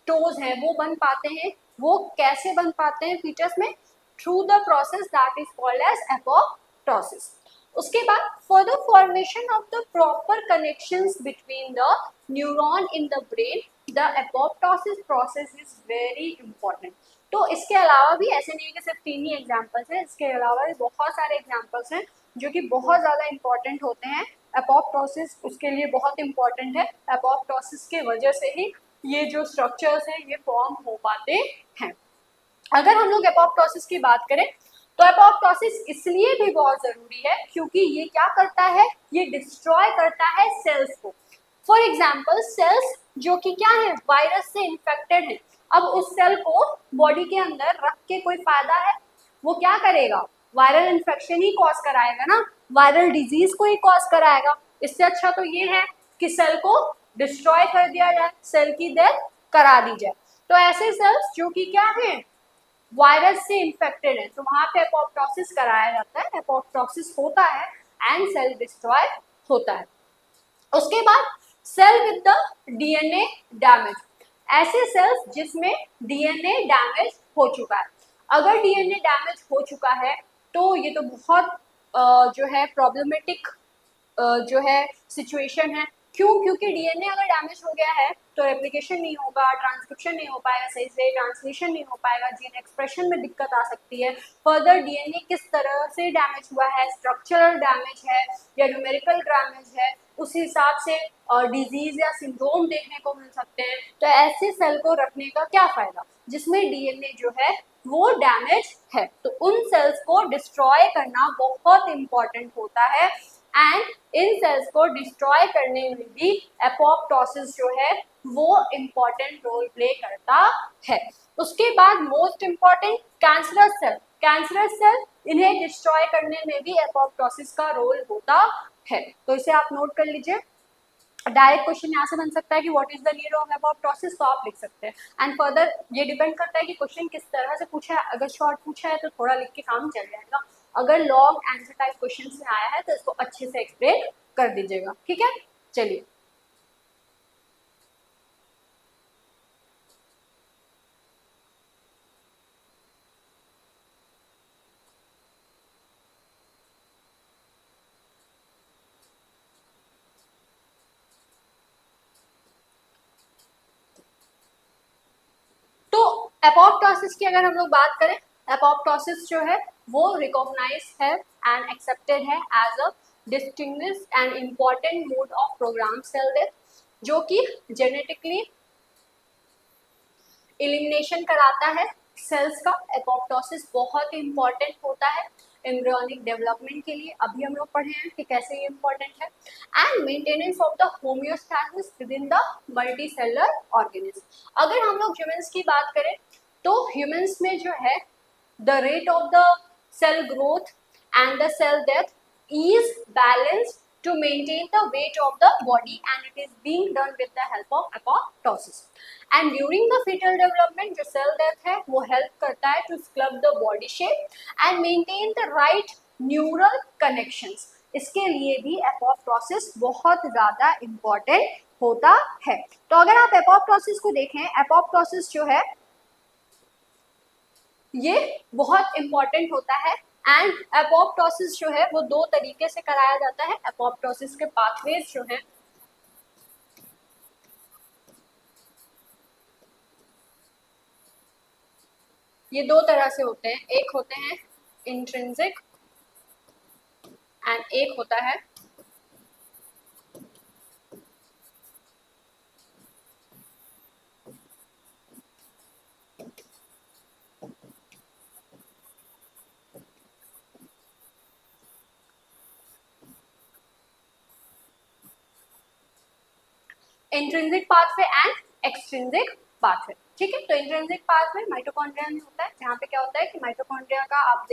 टोज हैं वो बन पाते हैं, वो कैसे बन पाते हैं फीचर्स में? Through the process that is called as apoptosis. उसके बाद for the formation of the proper connections between the neuron in the brain the apoptosis process is very important. तो इसके अलावा भी ऐसे नहीं है कि सिर्फ 3 ही एग्जाम्पल्स हैं, इसके अलावा भी बहुत सारे एग्जाम्पल्स हैं जो कि बहुत ज़्यादा इंपॉर्टेंट होते हैं। एपोप्टोसिस उसके लिए बहुत इंपॉर्टेंट है, एपोप्टोसिस के वजह से ही ये जो स्ट्रक्चर्स हैं ये फॉर्म हो पाते हैं। अगर हम लोग एपोप्टोसिस की बात करें तो एपोप्टोसिस इसलिए भी बहुत जरूरी है क्योंकि ये क्या करता है, ये डिस्ट्रॉय करता है सेल्स को। फॉर एग्जाम्पल सेल्स जो कि क्या है, वायरस से इन्फेक्टेड है, अब उस सेल को बॉडी के अंदर रख के कोई फायदा है? वो क्या करेगा, वायरल इन्फेक्शन ही कॉज कराएगा ना, वायरल डिजीज को ही कॉज कराएगा। इससे अच्छा तो ये है कि सेल को डिस्ट्रॉय कर दिया जाए, सेल की डेथ करा दी जाए। तो ऐसे सेल्स जो कि क्या है, वायरस से इन्फेक्टेड है, तो वहां पे एपोप्टोसिस कराया जाता है, एपोप्टोसिस होता है एंड सेल डिस्ट्रॉय होता है। उसके बाद cell with the DNA damage, ऐसे सेल्स जिसमें डीएनए डैमेज हो चुका है। अगर डीएनए डैमेज हो चुका है तो ये तो बहुत जो है प्रॉब्लमेटिक जो है सिचुएशन है। क्यों? क्योंकि डीएनए अगर डैमेज हो गया है तो रेप्लिकेशन नहीं होगा, ट्रांसक्रिप्शन नहीं हो पाएगा सही से, ट्रांसलेशन नहीं हो पाएगा, जीन एक्सप्रेशन में दिक्कत आ सकती है। फर्दर डीएनए किस तरह से डैमेज हुआ है, स्ट्रक्चरल डैमेज है या न्यूमेरिकल डैमेज है, उस हिसाब से डिजीज या सिंड्रोम देखने को मिल सकते हैं। तो ऐसे सेल को रखने का क्या फायदा जिसमें डीएनए जो है वो डैमेज है। तो उन सेल्स को डिस्ट्रॉय करना बहुत इंपॉर्टेंट होता है एंड इन सेल्स को डिस्ट्रॉय करने में भी एपोप्टोसिस जो है वो इम्पॉर्टेंट रोल प्ले करता है। उसके बाद most important cancerous cell, cancerous cell इन्हें डिस्ट्रॉय करने में भी एपोप्टोसिस का रोल होता है। तो इसे आप नोट कर लीजिए। डायरेक्ट क्वेश्चन यहाँ से बन सकता है कि what is the need of apoptosis, तो आप लिख सकते हैं। एंड फर्दर ये डिपेंड करता है कि क्वेश्चन किस तरह से पूछा है, अगर शॉर्ट पूछा है तो थोड़ा लिख के काम चल जाएगा, अगर लॉन्ग आंसर टाइप क्वेश्चन में आया है तो इसको अच्छे से एक्सप्लेन कर दीजिएगा, ठीक है। चलिए तो एपोप्टोसिस की अगर हम लोग बात करें, एपोप्टोसिस जो है वो रिकॉग्नाइज है एंड एक्सेप्टेड है as a distinguished and important mode of program cell death, जो कि जेनेटिकली एलिमिनेशन कराता है सेल्स का। एपोप्टोसिस बहुत ही इंपॉर्टेंट होता है एम्ब्रियोनिक डेवलपमेंट के लिए, अभी हम लोग पढ़े हैं कि कैसे ये इंपॉर्टेंट है। And maintenance of the homeostasis with in the multicellular organism. अगर हम लोग ह्यूमंस की बात करें तो ह्यूमंस में जो है the rate of the cell growth and the cell death is balanced to maintain the weight of the body, and it is being done with the help of apoptosis. And during the fetal development जो cell death है वो help करता है to sculpt the body shape and maintain the right neural connections. इसके लिए भी apoptosis बहुत ज़्यादा important होता है। तो अगर आप apoptosis को देखें, apoptosis जो है ये बहुत इंपॉर्टेंट होता है एंड एपोप्टोसिस जो है वो 2 तरीके से कराया जाता है। एपोप्टोसिस के पाथवेज जो है ये 2 तरह से होते हैं, एक होते हैं इंट्रिंसिक एंड एक होता है intrinsic pathway and extrinsic pathway. ठीक है, तो इंट्रिंसिक पाथवे माइटोकॉन्ड्रिया में होता है, जहाँ पे क्या होता है कि माइटोकॉन्ड्रिया का आप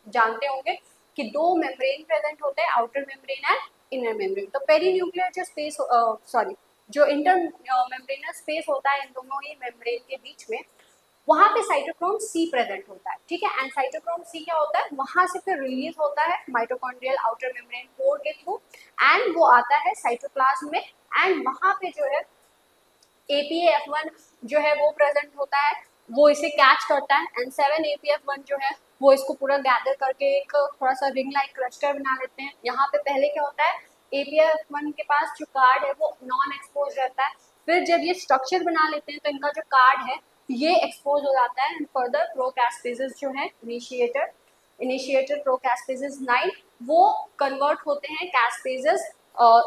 जानते होंगे कि दो मेम्ब्रेन प्रेजेंट होते हैं, outer membrane and inner membrane. तो पेरीन्यूक्लियर जो स्पेस सॉरी जो इंटर मेम्ब्रेनस स्पेस होता है इन दोनों ही मेम्ब्रेन के बीच में, वहां पे साइटोक्रोम सी प्रेजेंट होता है। ठीक है, एंड साइटोक्रोम सी क्या होता है, वहां से फिर रिलीज होता है माइटोकॉन्ड्रियल आउटर मेम्ब्रेन पोर के थ्रू एंड वो आता है साइटोप्लाज्म में, एंड वहां पे जो है APA-F1 जो है वो प्रेजेंट होता है, वो इसे कैच करता है एंड 7-APF1 जो है वो इसको पूरा गैदर करके एक थोड़ा सा रिंग लाइक क्लस्टर बना लेते हैं। यहाँ पे पहले क्या होता है, APF1 के पास जो कार्ड है वो नॉन एक्सपोज रहता है, फिर जब ये स्ट्रक्चर बना लेते हैं तो इनका जो कार्ड है ये एक्सपोज हो जाता है एंड फर्दर प्रोकैस्पेजेस जो है इनिशिएटर प्रोकैस्पेजेस 9 वो कन्वर्ट होते हैं कैस्पेजेस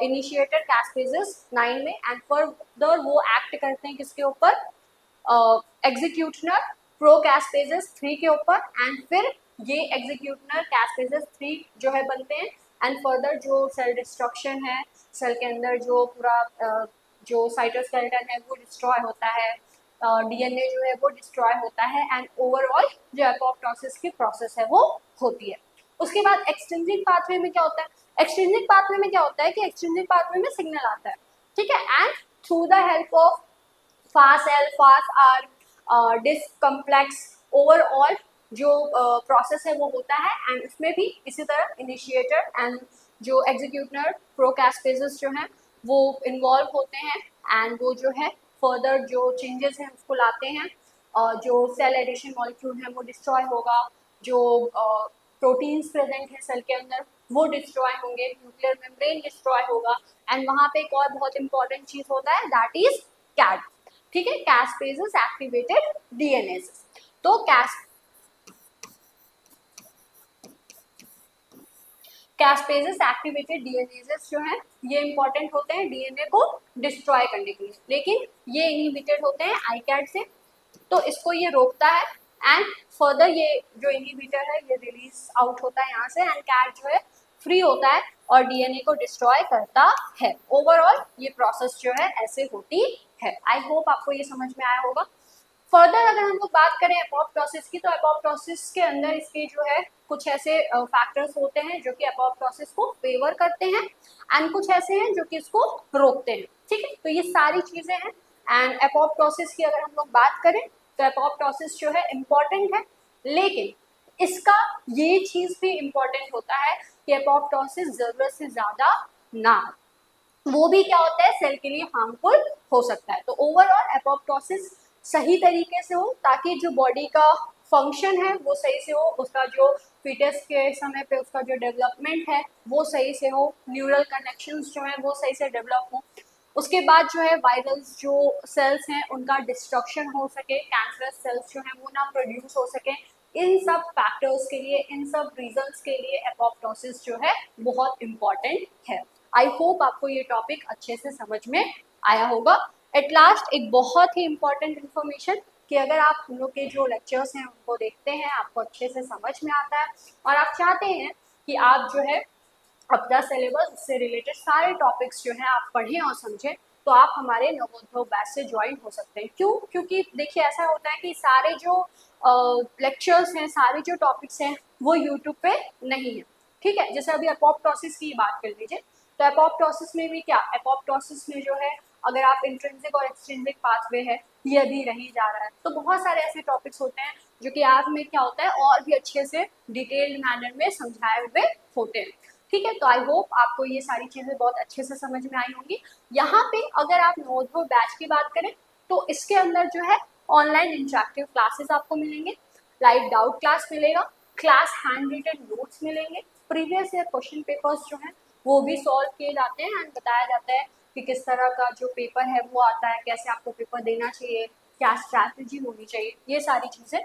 इनिशिएटर कैस्पेजेस 9 में एंड फर्दर वो एक्ट करते हैं किसके ऊपर, एग्जीक्यूटनर प्रोकैस्पेजेस 3 के ऊपर एंड फिर ये एग्जीक्यूटनर कैस्पेजेस 3 जो है बनते हैं एंड फर्दर जो सेल डिस्ट्रक्शन है, सेल के अंदर जो पूरा जो साइटोस्केलेटन है वो डिस्ट्रॉय होता है, DNA जो है वो डिस्ट्रॉय होता है एंड ओवरऑल जो एपोप्टोसिस की प्रोसेस है वो होती है। उसके बाद एक्सट्रिंसिक पाथवे में क्या होता है, एक्सट्रिंसिक पाथवे में क्या होता है कि एक्सट्रिंसिक पाथवे में सिग्नल आता है, ठीक है, and through the help of FAS L FAS R disc complex overall जो प्रोसेस है वो होता है एंड इसमें भी इसी तरह इनिशिएटर एंड जो एग्जीक्यूटनर प्रोकैस्पेजेस जो हैं वो इन्वॉल्व होते हैं एंड वो जो है फर्दर जो चेंजेस हैं उसको लाते हैं, जो सेल एडिशन मॉलिक्यूल है वो डिस्ट्रॉय होगा, जो प्रोटीन्स प्रेजेंट है सेल के अंदर वो डिस्ट्रॉय होंगे, न्यूक्लियर मेम्ब्रेन डिस्ट्रॉय होगा एंड वहाँ पे एक और बहुत इंपॉर्टेंट चीज होता है दैट इज कैड। ठीक है, कैस्पेजेस एक्टिवेटेड डीएनएज। तो कैस्पेजेस एक्टिवेटेड डीएनएज जो है ये इंपॉर्टेंट होते हैं डीएनए को डिस्ट्रॉय करने के लिए, लेकिन ये इनहिबिटेड होते हैं आईकैड से, तो इसको ये रोकता है एंड फर्दर ये जो इनहिबिटर है ये रिलीज आउट होता है यहाँ से एंड कैड जो है फ्री होता है और डीएनए को डिस्ट्रॉय करता है। ओवरऑल ये प्रोसेस जो है ऐसे होती है। आई होप आपको ये समझ में आया होगा। फर्दर अगर हम लोग बात करें एपोप्टोसिस की, तो एपोप्टोसिस के अंदर इसके जो है कुछ ऐसे फैक्टर्स होते हैं जो कि एपोप्टोसिस को फेवर करते हैं एंड कुछ ऐसे हैं जो कि इसको रोकते हैं। ठीक है, तो ये सारी चीजें हैं एंड एपोप्टोसिस की अगर हम लोग बात करें तो एपोप्टोसिस जो है इम्पॉर्टेंट है, लेकिन इसका ये चीज भी इम्पॉर्टेंट होता है कि एपोप्टोसिस जरूरत से ज्यादा ना हो, वो भी क्या होता है सेल के लिए हार्मफुल हो सकता है। तो ओवरऑल एपोप्टोसिस सही तरीके से हो ताकि जो बॉडी का फंक्शन है वो सही से हो, उसका जो फीटस के समय पे उसका जो डेवलपमेंट है वो सही से हो, न्यूरल कनेक्शंस जो है वो सही से डेवलप हो, उसके बाद जो है वायरल्स जो सेल्स हैं उनका डिस्ट्रक्शन हो सके, कैंसरस सेल्स जो है वो ना प्रोड्यूस हो सके, इन सब फैक्टर्स के लिए, इन सब रीजंस के लिए एपोप्टोसिस जो है बहुत इंपॉर्टेंट है। आई होप आपको ये टॉपिक अच्छे से समझ में आया होगा। एट लास्ट एक बहुत ही इंपॉर्टेंट इन्फॉर्मेशन कि अगर आप हम लोग के जो लेक्चर्स हैं उनको देखते हैं, आपको अच्छे से समझ में आता है और आप चाहते हैं कि आप जो है अपना सिलेबस उससे रिलेटेड सारे टॉपिक्स जो हैं आप पढ़ें और समझें, तो आप हमारे नवोद्भव बैच से ज्वाइन हो सकते हैं। क्यों? क्योंकि देखिए ऐसा होता है कि सारे जो लेक्चर्स हैं, सारे जो टॉपिक्स हैं वो यूट्यूब पे नहीं है। ठीक है, जैसे अभी एपोप्टोसिस की बात कर लीजिए, तो एपोप्टोसिस में भी क्या, एपोप्टोसिस में जो है अगर आप इंट्रिंसिक और एक्सट्रिंसिक पाथवे है ये अभी रही जा रहा है, तो बहुत सारे ऐसे टॉपिक्स होते हैं जो कि आप में क्या होता है और भी अच्छे से डिटेल्ड मैनर में समझाए हुए होते हैं। ठीक है, तो आई होप आपको ये सारी चीज़ें बहुत अच्छे से समझ में आई होंगी। यहाँ पे अगर आप नवोद्भव बैच की बात करें तो इसके अंदर जो है ऑनलाइन इंटरेक्टिव क्लासेस आपको मिलेंगे, लाइव डाउट क्लास मिलेगा, क्लास हैंड रिटन नोट्स मिलेंगे, प्रीवियस ईयर क्वेश्चन पेपर्स जो हैं वो भी सॉल्व किए जाते हैं एंड बताया जाता है कि किस तरह का जो पेपर है वो आता है, कैसे आपको पेपर देना चाहिए, क्या स्ट्रैटेजी होनी चाहिए, ये सारी चीज़ें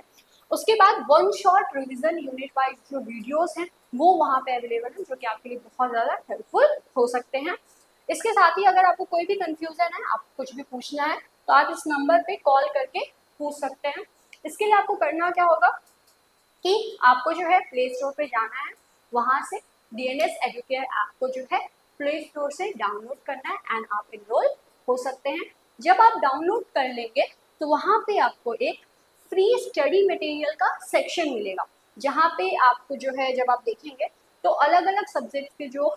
उसके बाद one shot revision unit wise जो वीडियोस हैं वो वहाँ पे अवेलेबल है, जो कि आपके लिए बहुत ज़्यादा हेल्पफुल हो सकते हैं। इसके साथ ही अगर आपको कोई भी कंफ्यूजन है, आपको कुछ भी पूछना है, तो आप इस नंबर पे कॉल करके पूछ सकते हैं। इसके लिए आपको करना क्या होगा कि आपको जो है प्ले स्टोर पे जाना है, वहाँ से DNS एडुकेयर ऐप को जो है प्ले स्टोर से डाउनलोड करना है एंड आप इनरोल हो सकते हैं। जब आप डाउनलोड कर लेंगे तो वहाँ पे आपको एक फ्री स्टडी मटेरियल का सेक्शन मिलेगा, जहाँ पे आपको जो है जब आप देखेंगे तो अलग अलग सब्जेक्ट के जो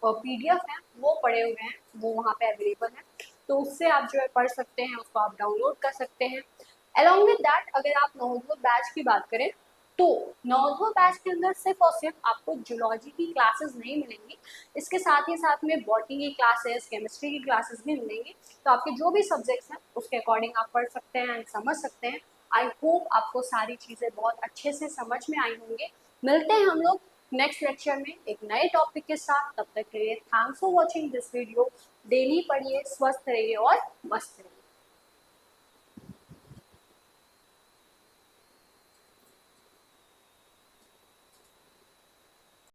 PDF हैं वो पड़े हुए हैं, वो वहाँ पे अवेलेबल हैं, तो उससे आप जो है पढ़ सकते हैं, उसको आप डाउनलोड कर सकते हैं। अलॉन्ग विद दैट अगर आप नवोदय बैच की बात करें तो नवोदय बैच के अंदर सिर्फ और सिर्फ आपको जूलॉजी की क्लासेस नहीं मिलेंगी, इसके साथ ही साथ में बॉटनी की क्लासेस, केमिस्ट्री की क्लासेस भी मिलेंगी। तो आपके जो भी सब्जेक्ट्स हैं उसके अकॉर्डिंग आप पढ़ सकते हैं एंड समझ सकते हैं। आई होप आपको सारी चीज़ें बहुत अच्छे से समझ में आई होंगी। मिलते हैं हम लोग नेक्स्ट लेक्चर में एक नए टॉपिक के साथ। तब तक के लिए thanks for watching this video. Daily पढ़िए, स्वस्थ रहिए और मस्त रहिए।